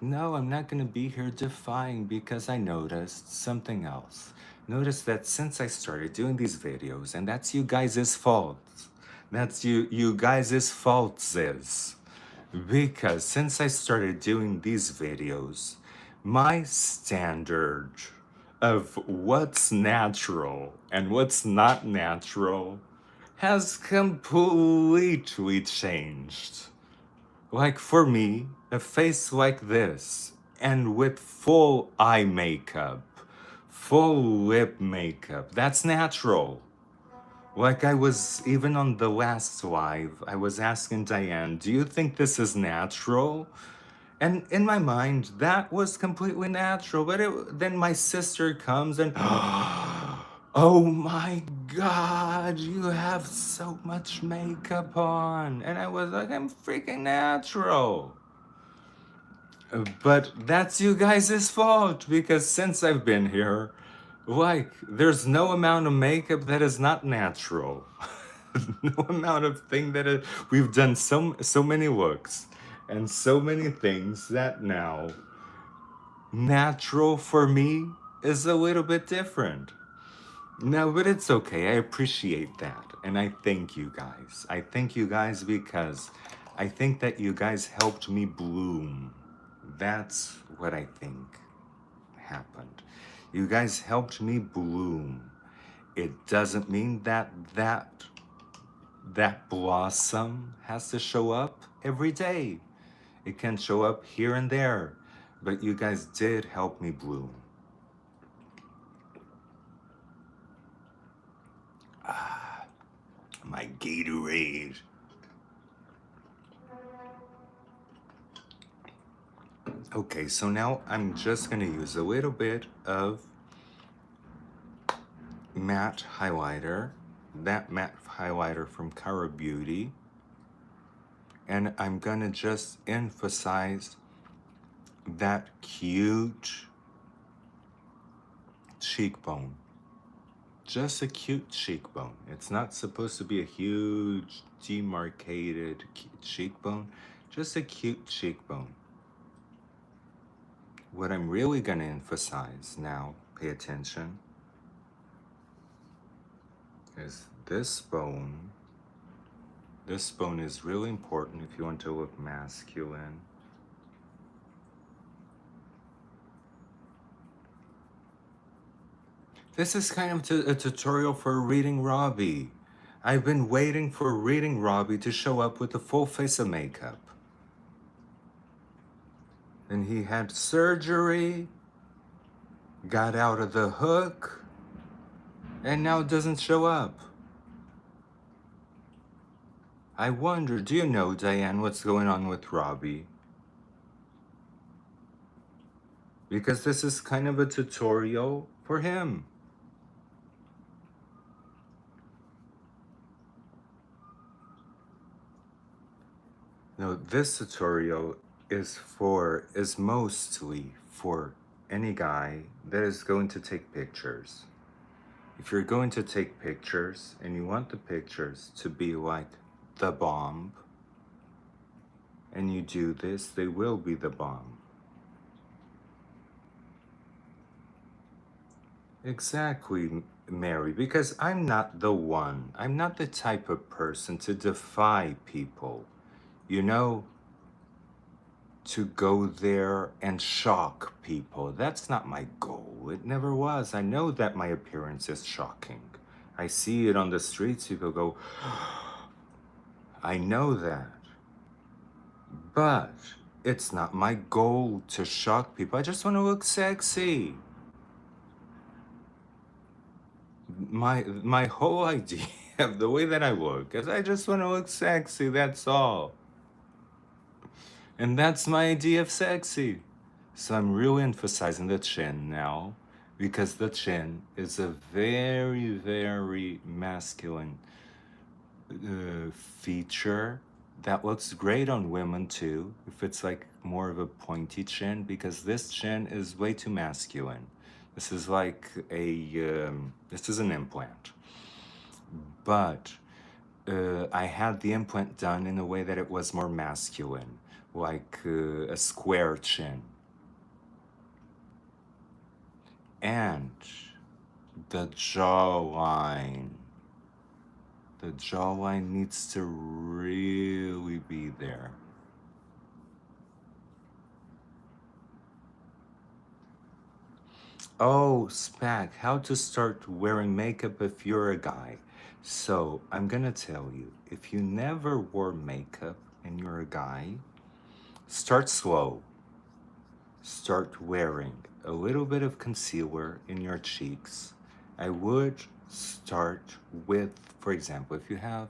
No, I'm not gonna be here defying because I noticed something else. Notice that since I started doing these videos, and that's you guys' fault. That's you guys' faults is. Because since I started doing these videos, my standard of what's natural and what's not natural has completely changed. Like for me, a face like this, and with full eye makeup, full lip makeup, that's natural. Like I was, even on the last live, I was asking Diane, do you think this is natural? And in my mind, that was completely natural. But then my sister comes and, oh my God, you have so much makeup on. And I was like, I'm freaking natural. But that's you guys' fault because since I've been here, like, there's no amount of makeup that is not natural. No amount of thing that we've done so many looks and so many things that now natural for me is a little bit different. No, but it's okay. I appreciate that. And I thank you guys. I thank you guys because I think that you guys helped me bloom. That's what I think happened. You guys helped me bloom. It doesn't mean that blossom has to show up every day. It can show up here and there, but you guys did help me bloom. My Gatorade. Okay, so now I'm just gonna use a little bit of matte highlighter, that matte highlighter from Cara Beauty, and I'm gonna just emphasize that cute cheekbone. Just a cute cheekbone. It's not supposed to be a huge demarcated cheekbone, just a cute cheekbone. What I'm really gonna emphasize now, pay attention, is this bone. This bone is really important if you want to look masculine. This is kind of a tutorial for Reading Robbie. I've been waiting for Reading Robbie to show up with a full face of makeup. And he had surgery, got out of the hook, and now doesn't show up. I wonder, do you know, Diane, what's going on with Robbie? Because this is kind of a tutorial for him. No, this tutorial is mostly for any guy that is going to take pictures. If you're going to take pictures and you want the pictures to be like the bomb, and you do this, they will be the bomb. Exactly, Mary, because I'm not the one. I'm not the type of person to defy people. You know, to go there and shock people. That's not my goal. It never was. I know that my appearance is shocking. I see it on the streets. People go, I know that. But it's not my goal to shock people. I just want to look sexy. My whole idea of the way that I look is I just want to look sexy. That's all. And that's my idea of sexy. So I'm really emphasizing the chin now because the chin is a very, very masculine feature that looks great on women too, if it's like more of a pointy chin, because this chin is way too masculine. This is like this is an implant. But I had the implant done in a way that it was more masculine, like a square chin. And the jawline. The jawline needs to really be there. Oh, Spac, how to start wearing makeup if you're a guy. So, I'm gonna tell you, if you never wore makeup and you're a guy, start slow. Start wearing a little bit of concealer in your cheeks. I would start with, for example, if you have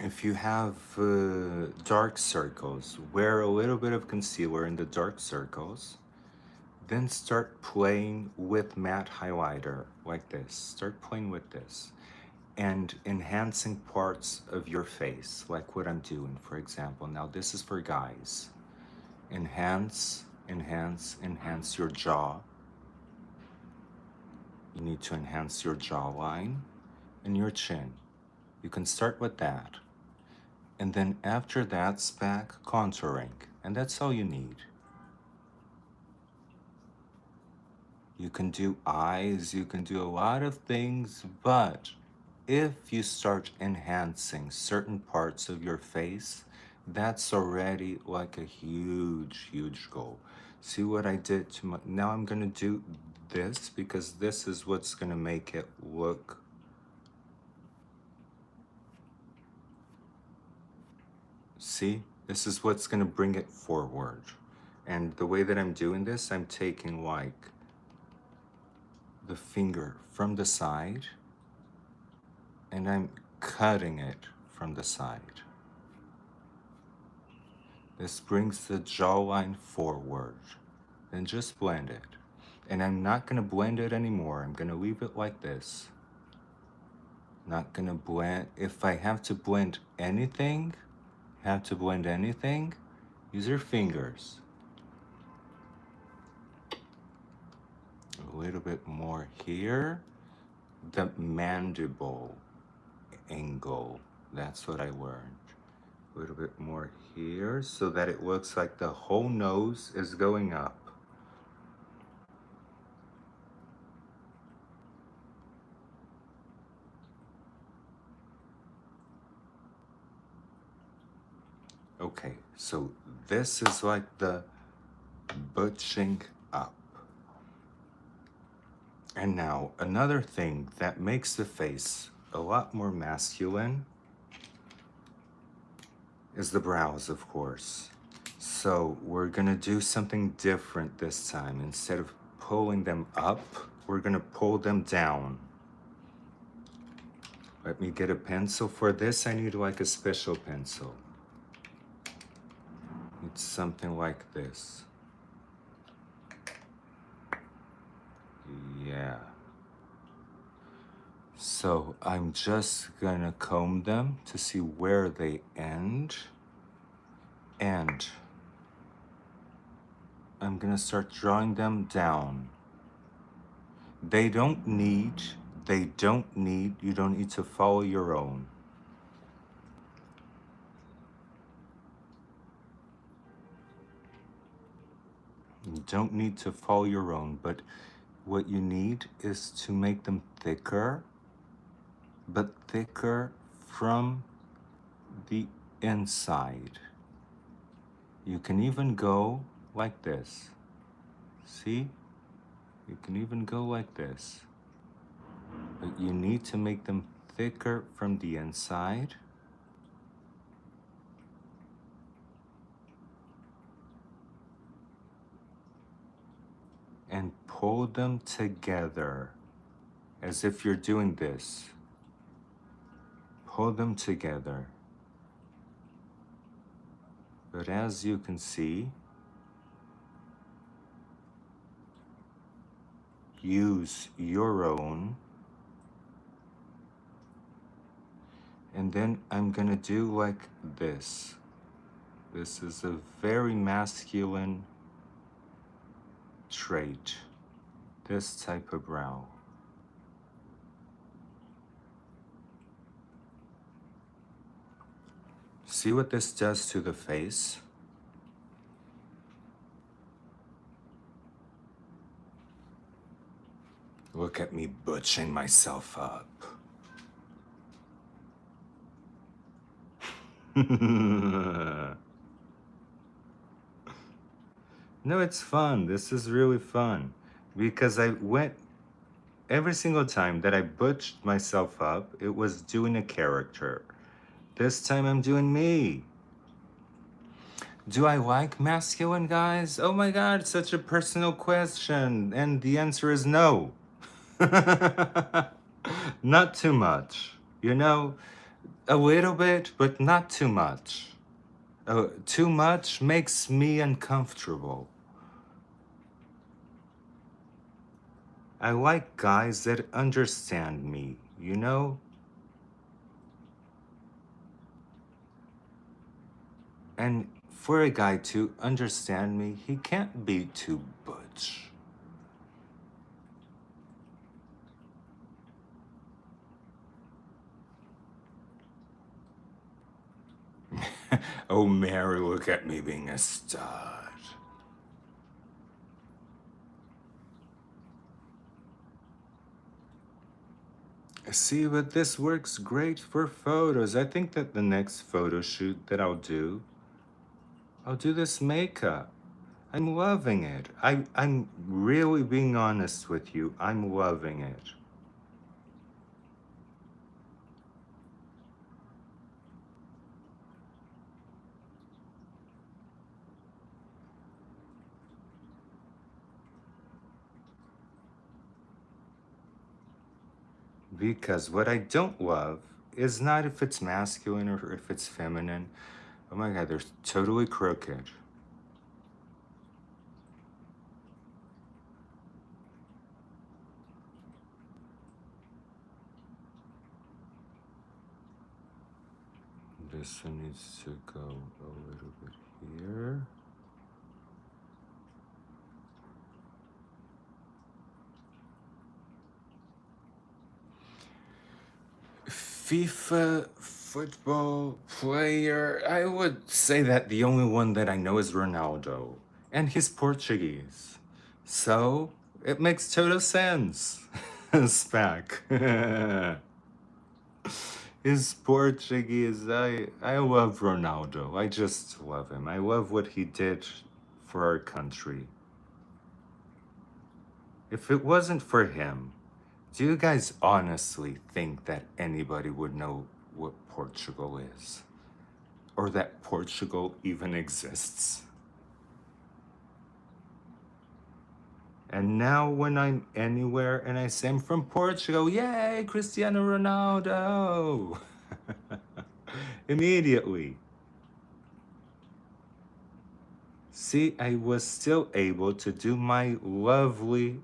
If you have dark circles, wear a little bit of concealer in the dark circles. Then start playing with matte highlighter like this. Start playing with this and enhancing parts of your face, like what I'm doing, for example. Now, this is for guys. Enhance, enhance, enhance your jaw. You need to enhance your jawline and your chin. You can start with that. And then after that's back contouring. And that's all you need. You can do eyes, you can do a lot of things, but if you start enhancing certain parts of your face, that's already like a huge, huge goal. See what I did to my, now I'm gonna do this because this is what's gonna make it look. See, this is what's gonna bring it forward. And the way that I'm doing this, I'm taking like the finger from the side and I'm cutting it from the side. This brings the jawline forward. Then just blend it. And I'm not gonna blend it anymore. I'm gonna leave it like this. Not gonna blend. If I have to blend anything, use your fingers. A little bit more here. The mandible angle. That's what I learned. A little bit more here so that it looks like the whole nose is going up. Okay, so this is like the butching up. And now another thing that makes the face a lot more masculine is the brows, of course. So we're gonna do something different this time. Instead of pulling them up, we're gonna pull them down. Let me get a pencil. For this, I need like a special pencil. It's something like this. Yeah. So I'm just gonna comb them to see where they end. And I'm gonna start drawing them down. You don't need to follow your own. You don't need to follow your own, but what you need is to make them thicker, but thicker from the inside. You can even go like this. See? You can even go like this. But you need to make them thicker from the inside. And pull them together as if you're doing this. Pull them together. But as you can see, use your own. And then I'm gonna do like this. This is a very masculine trait, this type of brow. See what this does to the face? Look at me butching myself up. No, it's fun. This is really fun. Because I went, every single time that I butched myself up, it was doing a character. This time I'm doing me. Do I like masculine guys? Oh my God, such a personal question. And the answer is no. Not too much. You know, A little bit, but not too much. Too much makes me uncomfortable. I like guys that understand me, you know? And for a guy to understand me, he can't be too butch. Oh, Mary, look at me being a stud. See, but this works great for photos. I think that the next photo shoot that I'll do this makeup. I'm loving it. I'm really being honest with you. I'm loving it. Because what I don't love is not if it's masculine or if it's feminine. Oh my God, they're totally crooked. This one needs to go a little bit here. FIFA football player, I would say that the only one that I know is Ronaldo, and he's Portuguese. So it makes total sense. Spec. He's Portuguese. I love Ronaldo. I just love him. I love what he did for our country. If it wasn't for him, do you guys honestly think that anybody would know what Portugal is? Or that Portugal even exists? And now when I'm anywhere and I say I'm from Portugal, yay, Cristiano Ronaldo! Immediately. See, I was still able to do my lovely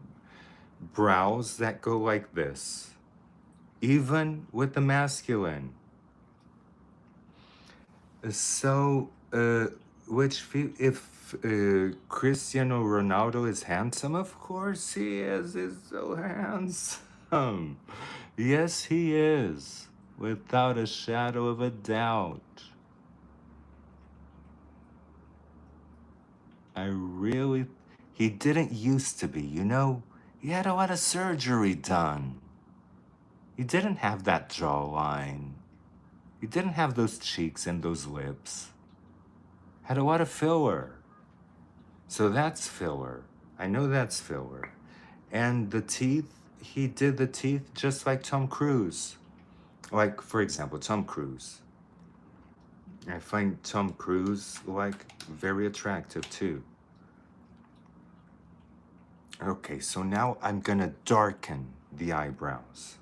brows that go like this, even with the masculine. So, if Cristiano Ronaldo is handsome, of course he is. He's so handsome. Yes, he is, without a shadow of a doubt. I really, he didn't used to be, you know? He had a lot of surgery done. He didn't have that jawline. He didn't have those cheeks and those lips. Had a lot of filler. So that's filler. I know that's filler. And the teeth, he did the teeth just like Tom Cruise. Like, for example, Tom Cruise. I find Tom Cruise, like, very attractive too. Okay, so now I'm gonna darken the eyebrows.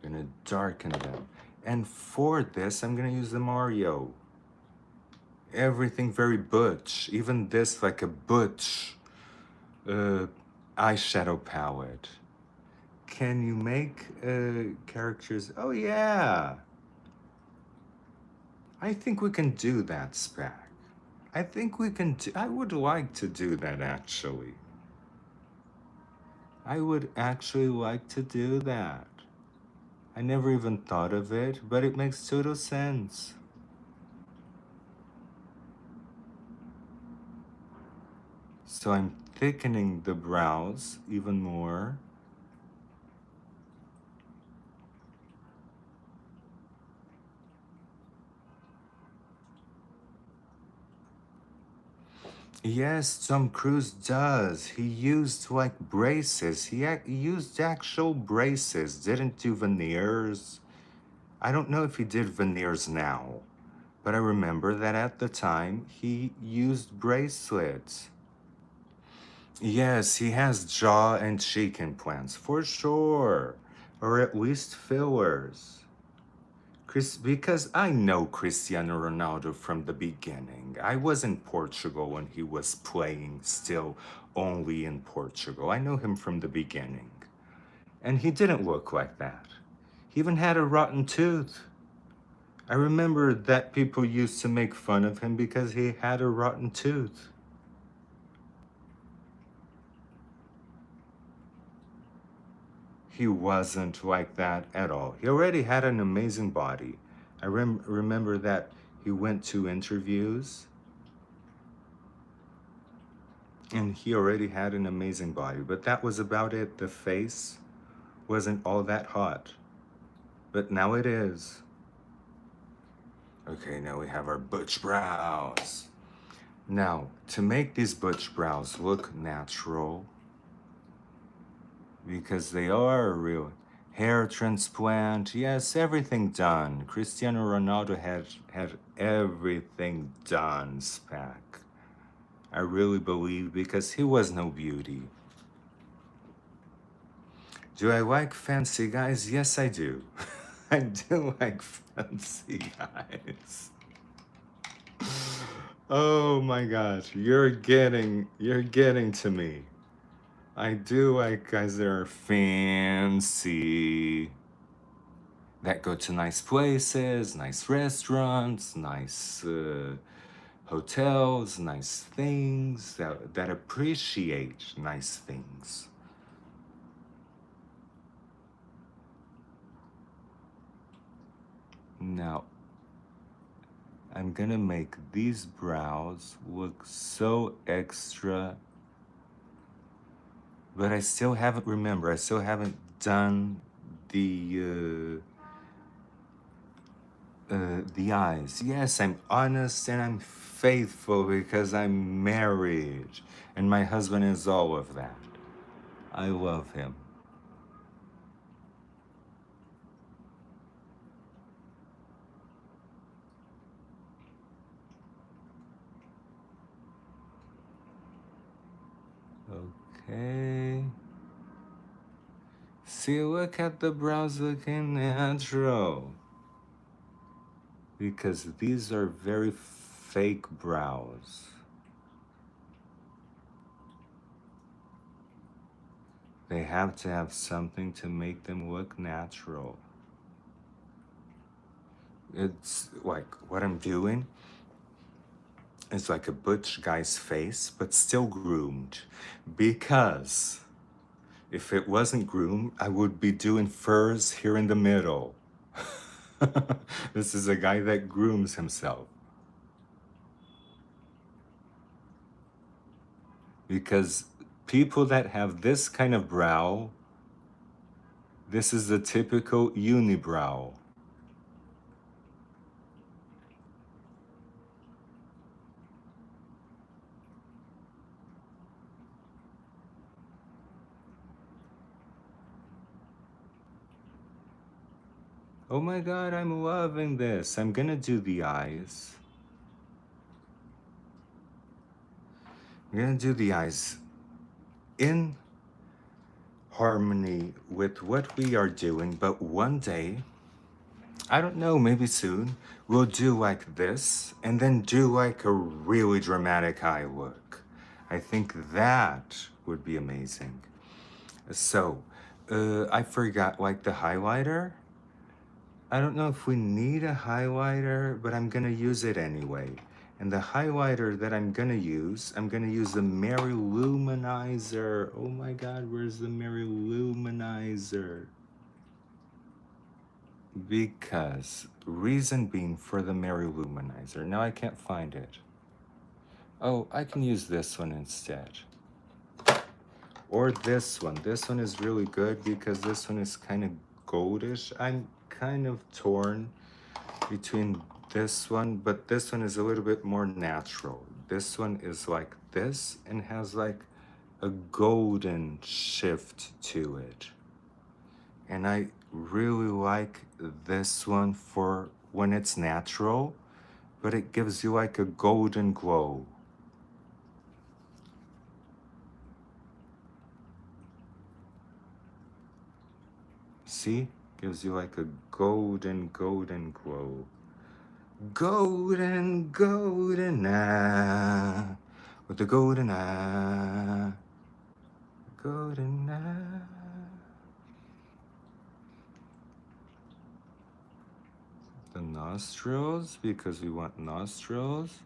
I'm gonna darken them. And for this, I'm gonna use the Mario. Everything very butch. Even this, like a butch eyeshadow palette. Can you make characters? Oh, yeah. I think we can do that, Spac. I think we can do, I would like to do that, actually. I would actually like to do that. I never even thought of it, but it makes total sense. So I'm thickening the brows even more. Yes, Tom Cruise does. He used like braces. He used actual braces, didn't do veneers. I don't know if he did veneers now, but I remember that at the time he used bracelets. Yes, he has jaw and cheek implants, for sure. Or at least fillers. Because I know Cristiano Ronaldo from the beginning. I was in Portugal when he was playing still only in Portugal. I know him from the beginning. And he didn't look like that. He even had a rotten tooth. I remember that people used to make fun of him because he had a rotten tooth. He wasn't like that at all. He already had an amazing body. I remember that he went to interviews and he already had an amazing body, but that was about it. The face wasn't all that hot, but now it is. Okay, now we have our butch brows. Now, to make these butch brows look natural, because they are a real hair transplant, yes, everything done. Cristiano Ronaldo had everything done, SPAC. I really believe, because he was no beauty. Do I like fancy guys? Yes, I do. I do like fancy guys. Oh my God, you're getting to me. I do like guys that are fancy, that go to nice places, nice restaurants, nice hotels, nice things, that appreciate nice things. Now, I'm gonna make these brows look so extra, but I still haven't, remember, I still haven't done the eyes. Yes, I'm honest and I'm faithful because I'm married and my husband is all of that. I love him. Okay. See, look at the brows looking natural. Because these are very fake brows. They have to have something to make them look natural. It's like what I'm doing is like a butch guy's face, but still groomed. Because if it wasn't groomed, I would be doing furs here in the middle. This is a guy that grooms himself. Because people that have this kind of brow, this is the typical unibrow. Oh my God, I'm loving this. I'm gonna do the eyes. I'm gonna do the eyes in harmony with what we are doing, but one day, I don't know, maybe soon, we'll do like this and then do like a really dramatic eye look. I think that would be amazing. So, I forgot like the highlighter. I don't know if we need a highlighter, but I'm gonna use it anyway. And the highlighter that I'm gonna use the Mary Luminizer. Oh my God, where's the Mary Luminizer? Because, reason being for the Mary Luminizer. Now I can't find it. Oh, I can use this one instead. Or this one. This one is really good because this one is kind of goldish. I'm kind of torn between this one, but this one is a little bit more natural. This one is like this and has like a golden shift to it. And I really like this one for when it's natural, but it gives you like a golden glow. See? Gives you like a golden glow. Golden eye. With the golden eye. Golden eye. The nostrils, because we want nostrils.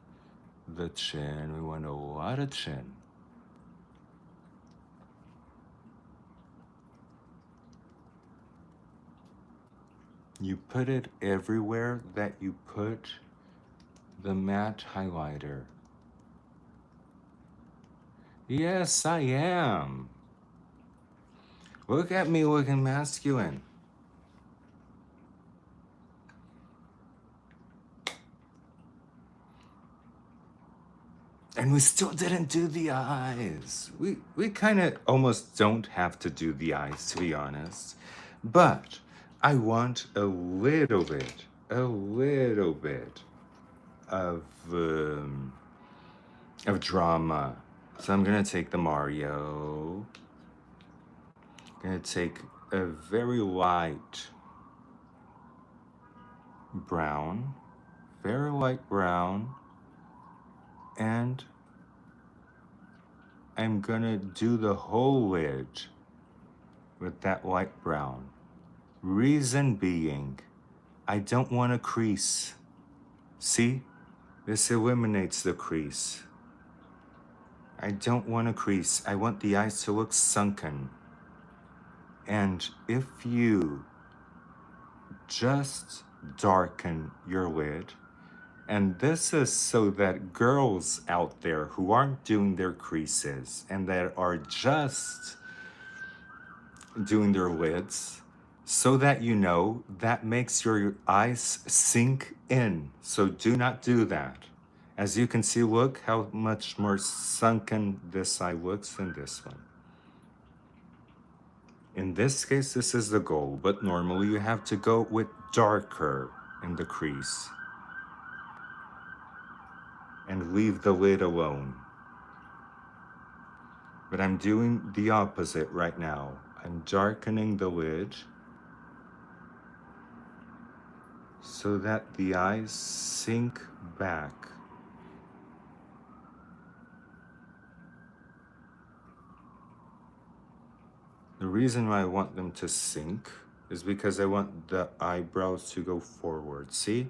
The chin, we want a lot of chin. You put it everywhere that you put the matte highlighter. Yes, I am. Look at me looking masculine. And we still didn't do the eyes. We kind of almost don't have to do the eyes, to be honest. But I want a little bit of drama. So I'm gonna take the Mario. Gonna take a very light brown, very light brown, and I'm gonna do the whole lid with that light brown. Reason being, I don't want a crease. See? This eliminates the crease. I don't want a crease. I want the eyes to look sunken. And if you just darken your lid, and this is so that girls out there who aren't doing their creases and that are just doing their lids, so that you know, that makes your eyes sink in. So do not do that. As you can see, look how much more sunken this eye looks than this one. In this case, this is the goal, but normally you have to go with darker in the crease and leave the lid alone. But I'm doing the opposite right now. I'm darkening the lid so that the eyes sink back. The reason why I want them to sink is because I want the eyebrows to go forward. See?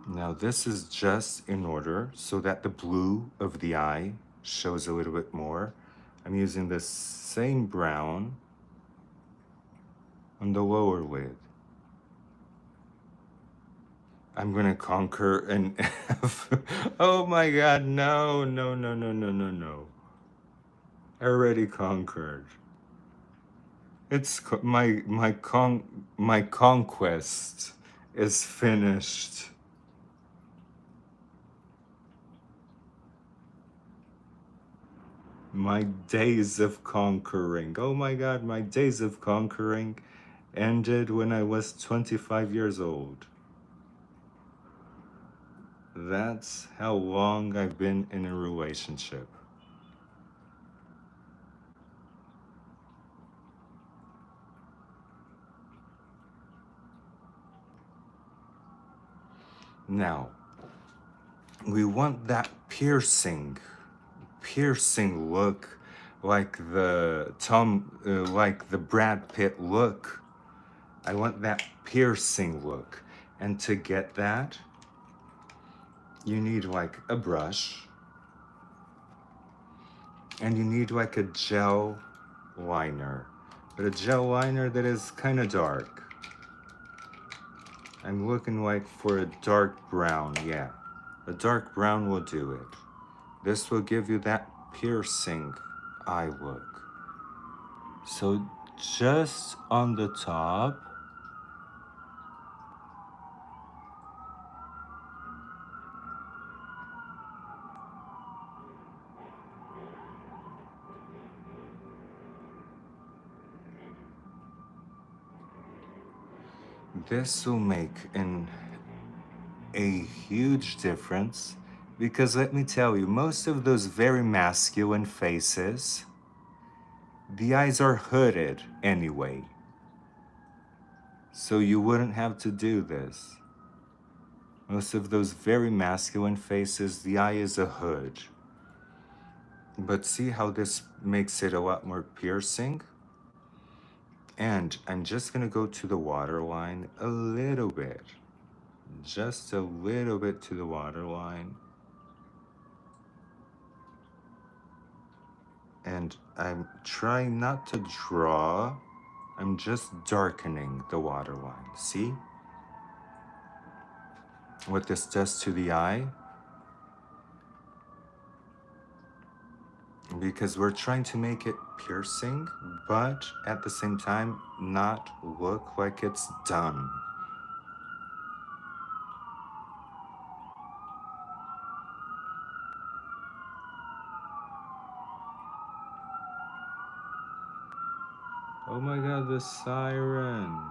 Now this is just in order so that the blue of the eye shows a little bit more. I'm using the same brown on the lower lid. I'm gonna conquer an F. Oh my God, no. I already conquered. It's my conquest is finished. My days of conquering. Oh my God, my days of conquering ended when I was 25 years old. That's how long I've been in a relationship. Now, we want that piercing look, like like the Brad Pitt look. I want that piercing look. And to get that, you need like a brush, and you need like a gel liner, but a gel liner that is kind of dark. I'm looking like for a dark brown, yeah. A dark brown will do it. This will give you that piercing eye look. So just on the top, this will make a huge difference, because let me tell you, most of those very masculine faces, the eyes are hooded anyway. So you wouldn't have to do this. Most of those very masculine faces, the eye is a hood. But see how this makes it a lot more piercing? And I'm just gonna go to the waterline a little bit. Just a little bit to the waterline. And I'm trying not to draw. I'm just darkening the waterline. See what this does to the eye? Because we're trying to make it piercing, but at the same time, not look like it's done. Oh my god, the sirens.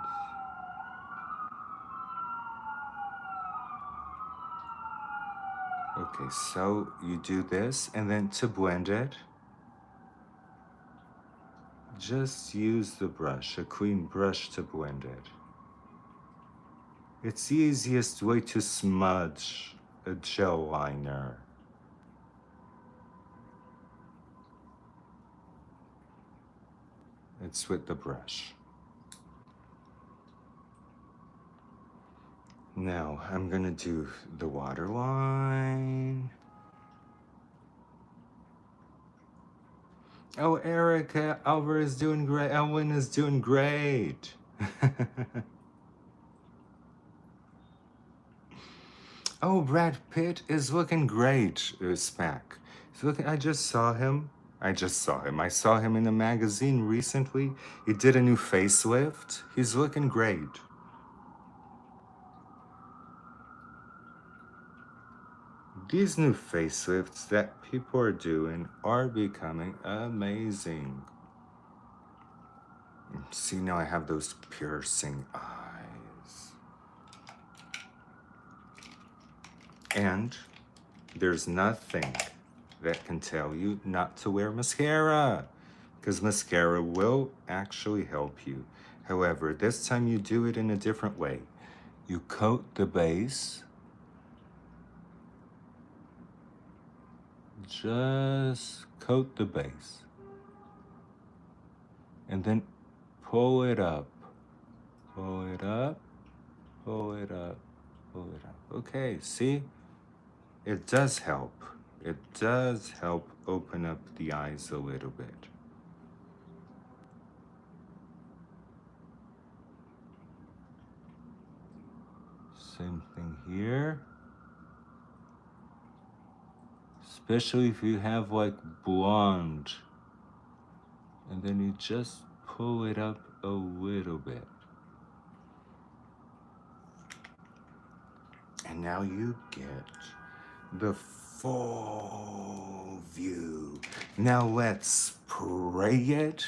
Okay, so you do this, and then to blend it, just use the brush, a clean brush to blend it. It's the easiest way to smudge a gel liner. It's with the brush. Now I'm gonna do the waterline. Oh, Erica, Alvar is doing great. Elwin is doing great. Oh, Brad Pitt is looking great, Spac. He's looking, I just saw him. I saw him in a magazine recently. He did a new facelift. He's looking great. These new facelifts that people are doing are becoming amazing. See, now I have those piercing eyes. And there's nothing that can tell you not to wear mascara, because mascara will actually help you. However, this time you do it in a different way. You coat the base. Just coat the base. And then pull it up. Pull it up. Pull it up. Pull it up. Okay, see? It does help. It does help open up the eyes a little bit. Same thing here. Especially if you have like blonde. And then you just pull it up a little bit. And now you get the full view. Now let's spray it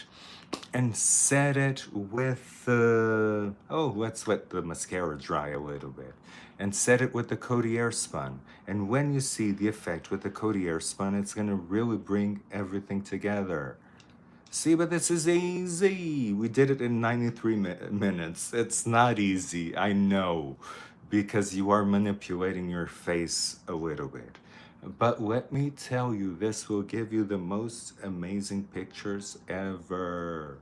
and set it with the, let's let the mascara dry a little bit. And set it with the Codier spun. And when you see the effect with the Codier spun, it's gonna really bring everything together. See, but this is easy. We did it in 93 minutes. It's not easy, I know, because you are manipulating your face a little bit. But let me tell you, this will give you the most amazing pictures ever.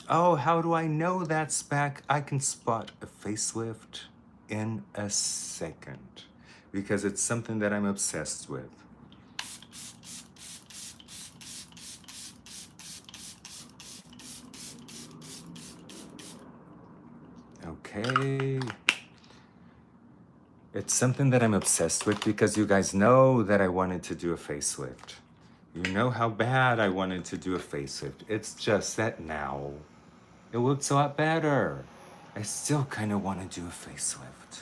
Oh, how do I know that's back? I can spot a facelift in a second, because it's something that I'm obsessed with. Okay. It's something that I'm obsessed with, because you guys know that I wanted to do a facelift. You know how bad I wanted to do a facelift. It's just that now it looks a lot better. I still kind of want to do a facelift.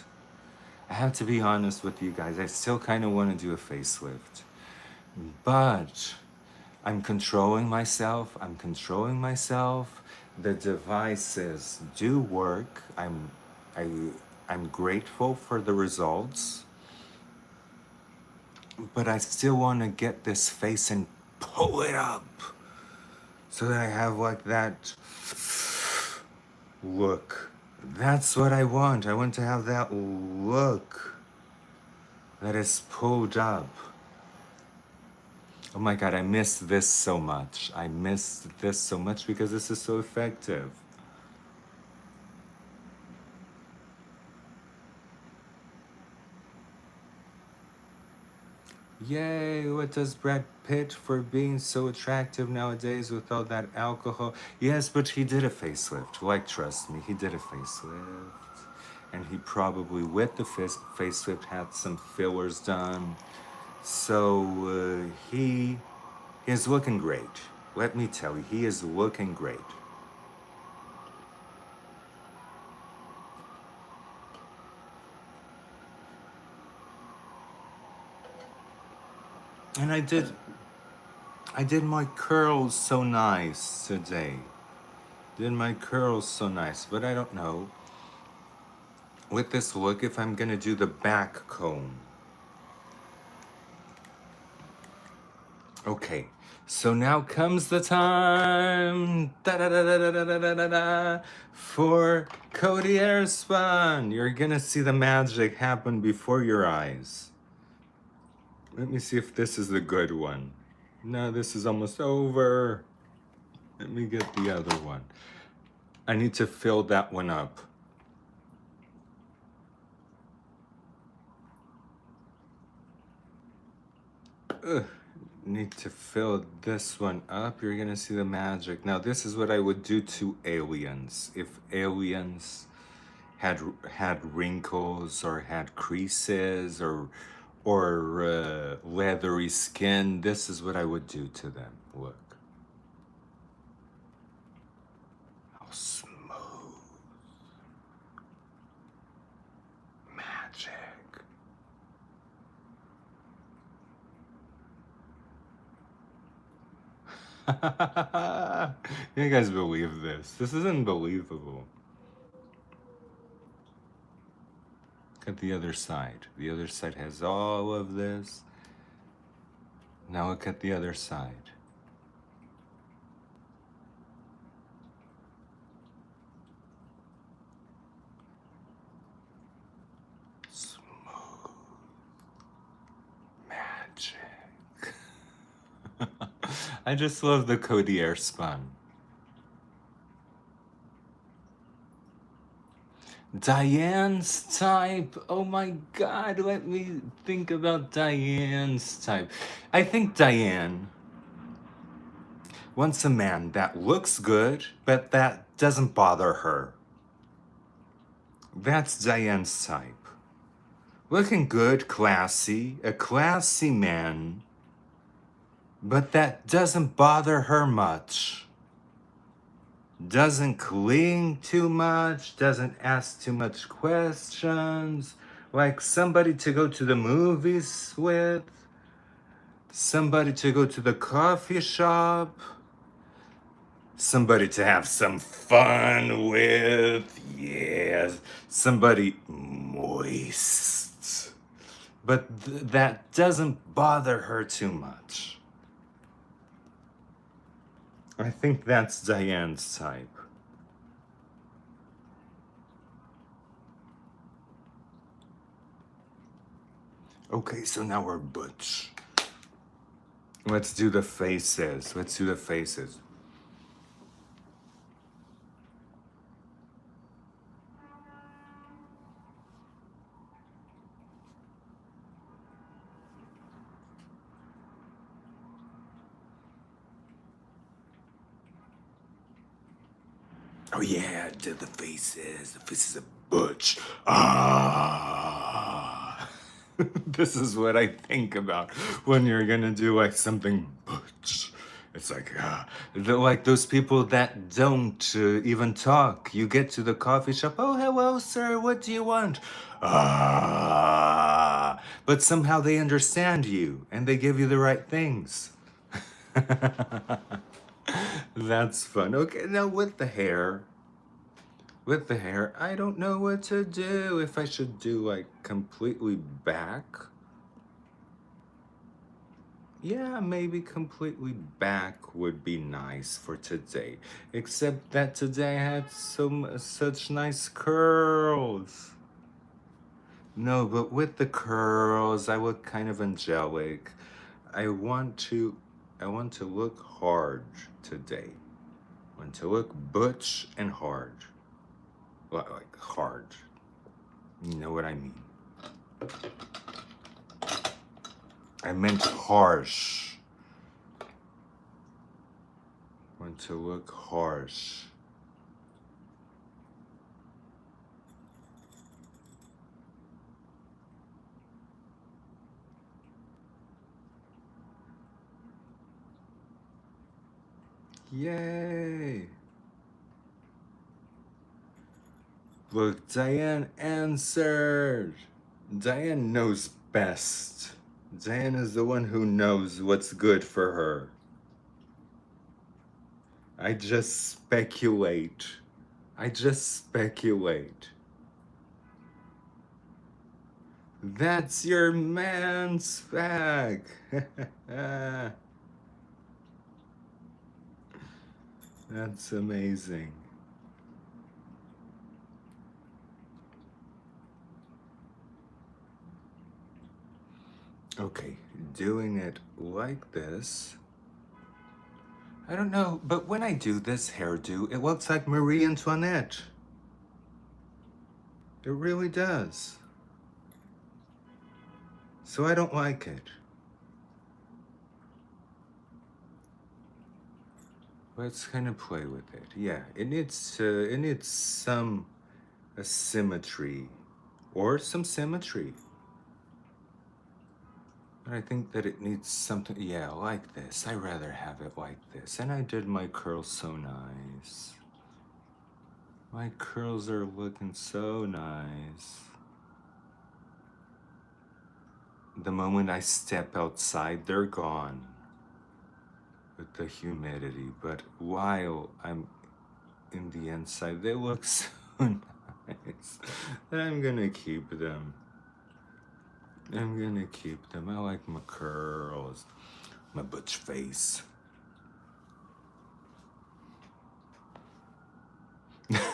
I have to be honest with you guys. I still kind of want to do a facelift. But I'm controlling myself. the devices do work. I, I'm grateful for the results, but I still want to get this face and pull it up so that I have like that look. That's what I want. I want to have that look that is pulled up. Oh my God, I miss this so much. I miss this so much because this is so effective. Yay, what does Brad Pitt for being so attractive nowadays with all that alcohol? Yes, but he did a facelift. Like, trust me, he did a facelift. And he probably, with the facelift, had some fillers done. So he is looking great. Let me tell you, he is looking great. And I did my curls so nice today. Did my curls so nice, but I don't know with this look if I'm gonna do the back comb. Okay, so now comes the time for Cody Airspun. You're gonna see the magic happen before your eyes. Let me see if this is the good one. No, this is almost over. Let me get the other one. I need to fill that one up. Ugh. Need to fill this one up. You're gonna see the magic. Now, this is what I would do to aliens. If aliens had wrinkles or had creases or leathery skin, this is what I would do to them. Look, how smooth, magic. You guys believe this? This is unbelievable. Look at the other side. The other side has all of this. Now look at the other side. Smooth magic. I just love the Cody Airspun. Diane's type. Oh my God, let me think about Diane's type. I think Diane wants a man that looks good, but that doesn't bother her. That's Diane's type. Looking good, classy, a classy man, but that doesn't bother her much. Doesn't cling too much, doesn't ask too much questions, like somebody to go to the movies with, somebody to go to the coffee shop, somebody to have some fun with, yes, somebody moist. But that doesn't bother her too much. I think that's Diane's type. Okay, so now we're butch. Let's do the faces. Let's do the faces. Oh yeah, do the faces. The faces of butch. Ah. This is what I think about when you're gonna do like something butch. It's like, they're like those people that don't even talk. You get to the coffee shop, oh, hello, sir, what do you want? Ah. But somehow they understand you and they give you the right things. That's fun. Okay, now with the hair, I don't know what to do. If I should do like completely back. Yeah, maybe completely back would be nice for today. Except that today I had such nice curls. No, but with the curls, I look kind of angelic. I want to I want to look hard today. I want to look butch and hard. Like hard. You know what I mean? I meant harsh. I want to look harsh. Yay! Look, Diane answered. Diane knows best. Diane is the one who knows what's good for her. I just speculate. I just speculate. That's your man's bag. That's amazing. Okay, doing it like this. I don't know, but when I do this hairdo, it looks like Marie Antoinette. It really does. So I don't like it. Let's kind of play with it. Yeah, it needs some asymmetry or some symmetry. But I think that it needs something, yeah, like this. I rather have it like this. And I did my curls so nice. My curls are looking so nice. The moment I step outside, they're gone with the humidity. But while I'm in the inside, they look so nice that I'm gonna keep them. I'm gonna keep them. I like my curls, my butch face.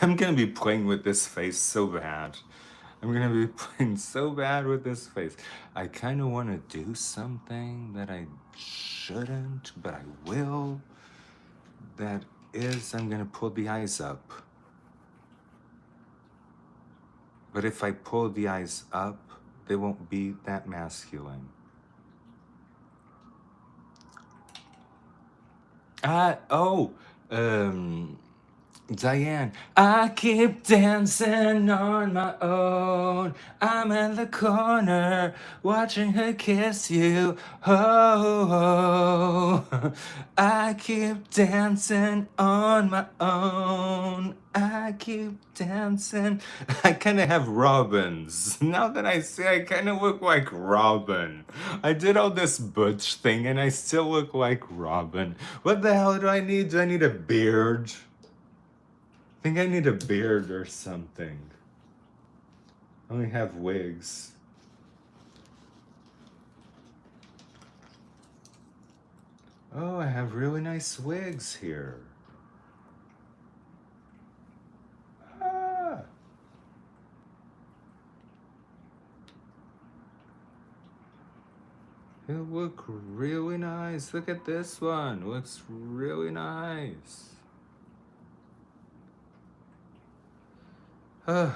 I'm gonna be playing with this face so bad. I'm gonna be playing so bad with this face. I kind of want to do something that I shouldn't, but I will. That is, I'm gonna pull the eyes up. But if I pull the eyes up, they won't be that masculine. Oh, um, Diane, I keep dancing on my own. I'm in the corner watching her kiss you. Oh, I keep dancing on my own. I keep dancing. I kind of have Robins. Now that I see, I kind of look like Robin. I did all this butch thing and I still look like Robin. What the hell do I need? Do I need a beard? I think I need a beard or something. I only have wigs. Oh, I have really nice wigs here. Ah. They look really nice. Look at this one. Looks really nice. I'm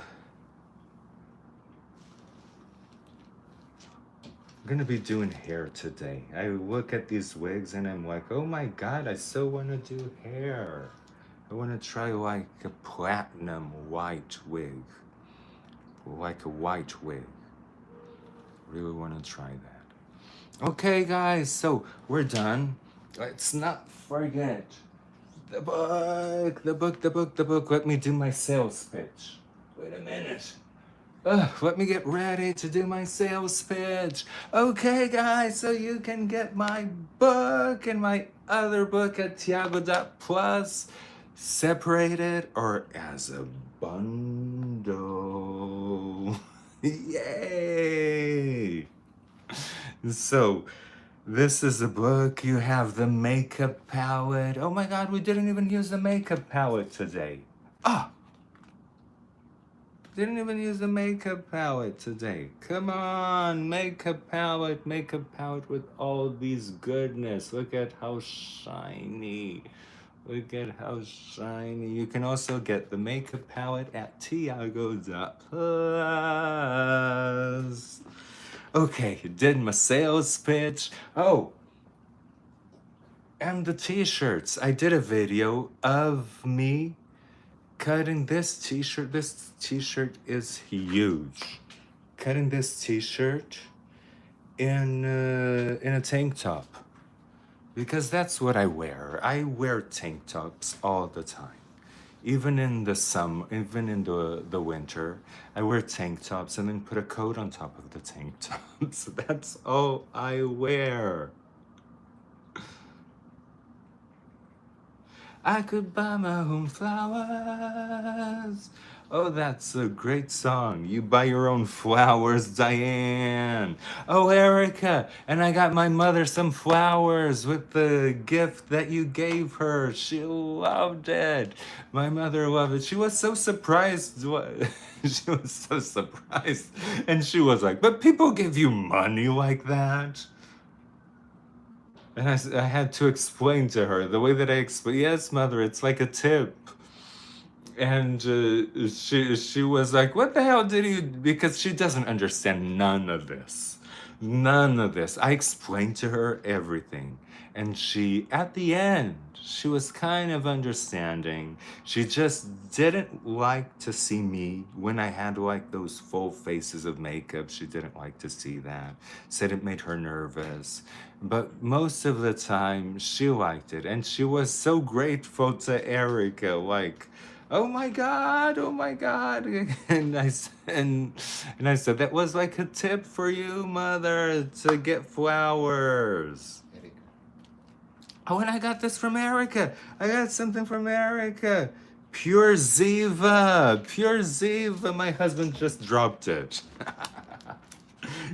gonna be doing hair today. I look at these wigs and I'm like, oh my god, I so wanna do hair. I wanna try like a platinum white wig. Like a white wig. Really wanna try that. Okay guys, so we're done. Let's not forget the book, the book, the book, the book. Let me do my sales pitch. Wait a minute. Let me get ready to do my sales pitch. Okay, guys, so you can get my book and my other book at TIAGO.plus separated or as a bundle. Yay! So, this is a book. You have the makeup palette. Oh my god, we didn't even use the makeup palette today. Ah! Didn't even use the makeup palette today. Come on, makeup palette with all these goodness. Look at how shiny. Look at how shiny. You can also get the makeup palette at TIAGO.plus. Okay, did my sales pitch. Oh, and the t-shirts. I did a video of me cutting this t-shirt. This t-shirt is huge. Cutting this t-shirt in a tank top. Because that's what I wear. I wear tank tops all the time. Even in the summer, even in the winter, I wear tank tops and then put a coat on top of the tank tops. That's all I wear. I could buy my own flowers. Oh, that's a great song. You buy your own flowers, Diane. Oh, Erica. And I got my mother some flowers with the gift that you gave her. She loved it. My mother loved it. She was so surprised. She was so surprised. And she was like, but people give you money like that? And I had to explain to her the way that I explain. Yes, mother, it's like a tip. And she was like, "What the hell did you?" Because she doesn't understand none of this, none of this. I explained to her everything, and she, at the end, she was kind of understanding. She just didn't like to see me when I had like those full faces of makeup. She didn't like to see that. Said it made her nervous. But most of the time, she liked it, and she was so grateful to Erica. Like, oh my god. And I said that was like a tip for you, mother, to get flowers. Oh, and I got this from Erica. I got something from Erica. Pure Ziva. Pure Ziva. My husband just dropped it.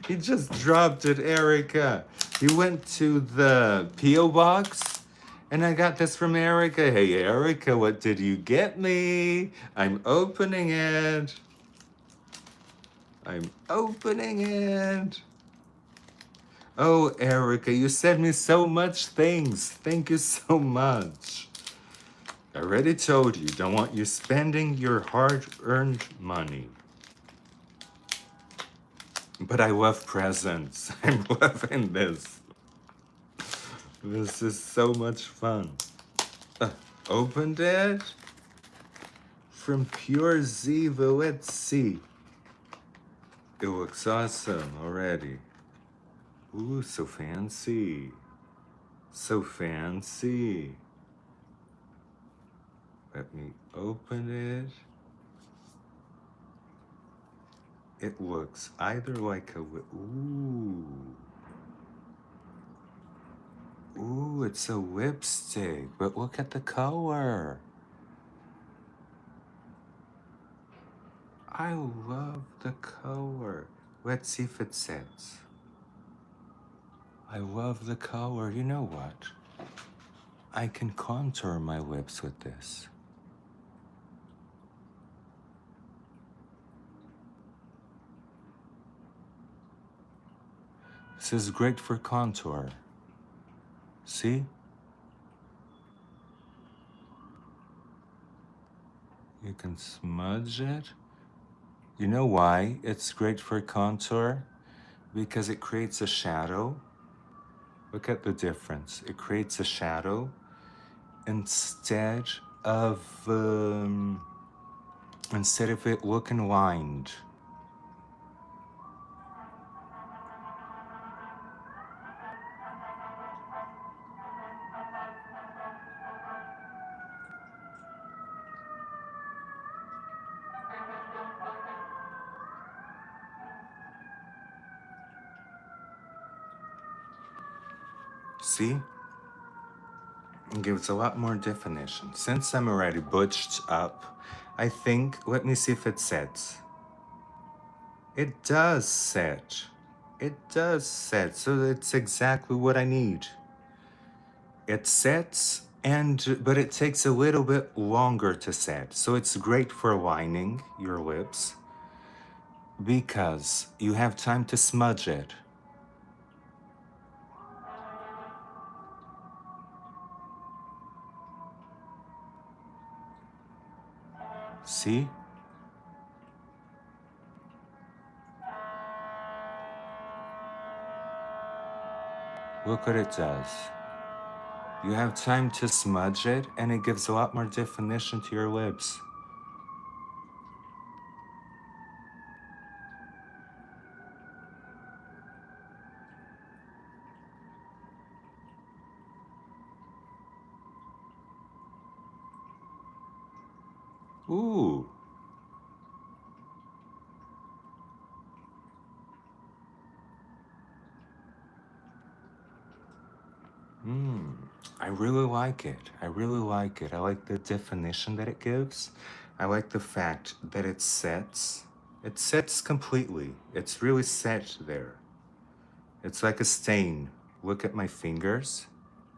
He just dropped it, Erica. He went to the P.O. box. And I got this from Erica. Hey, Erica, what did you get me? I'm opening it. I'm opening it. Oh, Erica, you sent me so much things. Thank you so much. I already told you, don't want you spending your hard-earned money. But I love presents. I'm loving this. This is so much fun. Opened it from Pure Ziva. Let's see. It looks awesome already. Ooh, so fancy. So fancy. Let me open it. It looks either like a... Ooh. Ooh, it's a lipstick, but look at the color. I love the color. Let's see if it sets. I love the color. You know what? I can contour my lips with this. This is great for contour. See? You can smudge it. You know why it's great for contour? Because it creates a shadow. Look at the difference. It creates a shadow instead of it looking lined. See? It gives a lot more definition. Since I'm already butched up, I think, let me see if it sets. It does set. It does set, so it's exactly what I need. It sets, but it takes a little bit longer to set. So it's great for lining your lips because you have time to smudge it. See? Look what it does. You have time to smudge it, and it gives a lot more definition to your lips. Ooh. I really like it. I really like it. I like the definition that it gives. I like the fact that it sets. It sets completely. It's really set there. It's like a stain. Look at my fingers.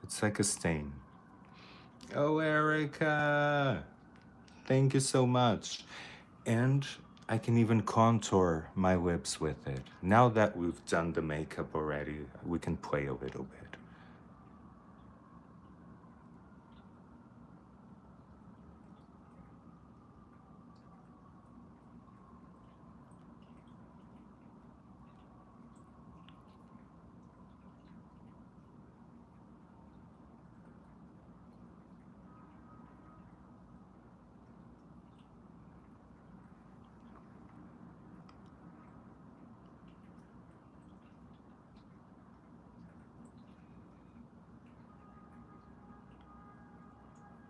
It's like a stain. Oh, Erica! Thank you so much. And I can even contour my lips with it. Now that we've done the makeup already, we can play a little bit.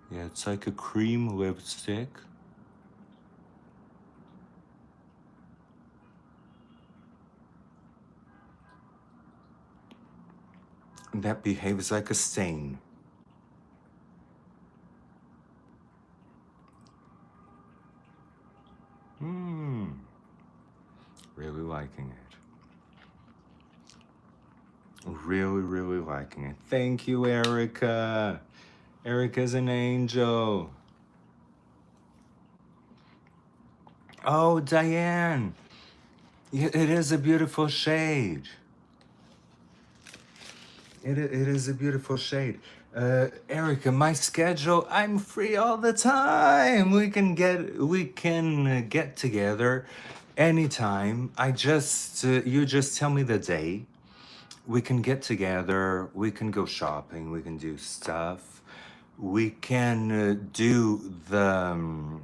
Yeah, it's like a cream lipstick. That behaves like a stain. Really liking it. Really, really liking it. Thank you, Erica. Erica's an angel. Oh, Diane. It is a beautiful shade. It is a beautiful shade. Erica, my schedule, I'm free all the time. We can get together anytime. You just tell me the day. We can get together. We can go shopping. We can do stuff. We can do the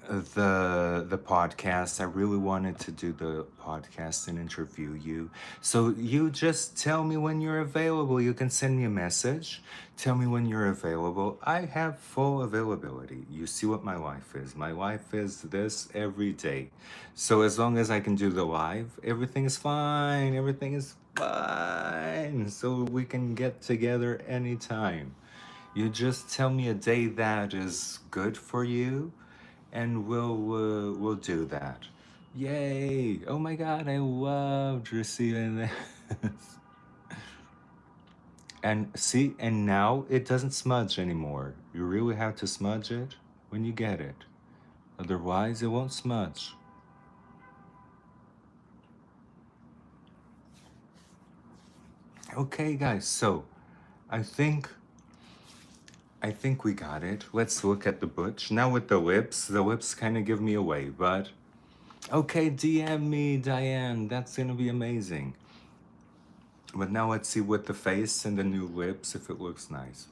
podcast. I really wanted to do the podcast and interview you. So you just tell me when you're available. You can send me a message. Tell me when you're available. I have full availability. You see what my life is. My life is this every day. So as long as I can do the live, everything is fine. Everything is fine. So we can get together anytime. You just tell me a day that is good for you, and we'll do that. Yay! Oh my God, I loved receiving this. And see, and now it doesn't smudge anymore. You really have to smudge it when you get it. Otherwise, it won't smudge. Okay, guys, so I think we got it. Let's look at the butch. Now with the lips kind of give me away, but okay, DM me, Diane. That's gonna be amazing. But now let's see with the face and the new lips if it looks nice.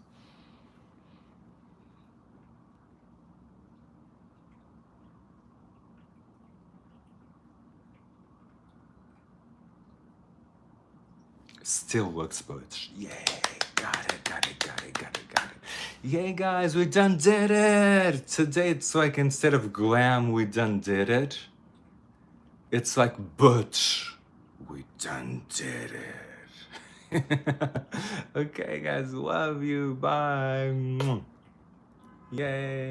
Still looks butch. Yay, got it. Yay, guys, we done did it. Today it's like instead of glam, we done did it. It's like butch. We done did it. Okay, guys, love you. Bye. Yay.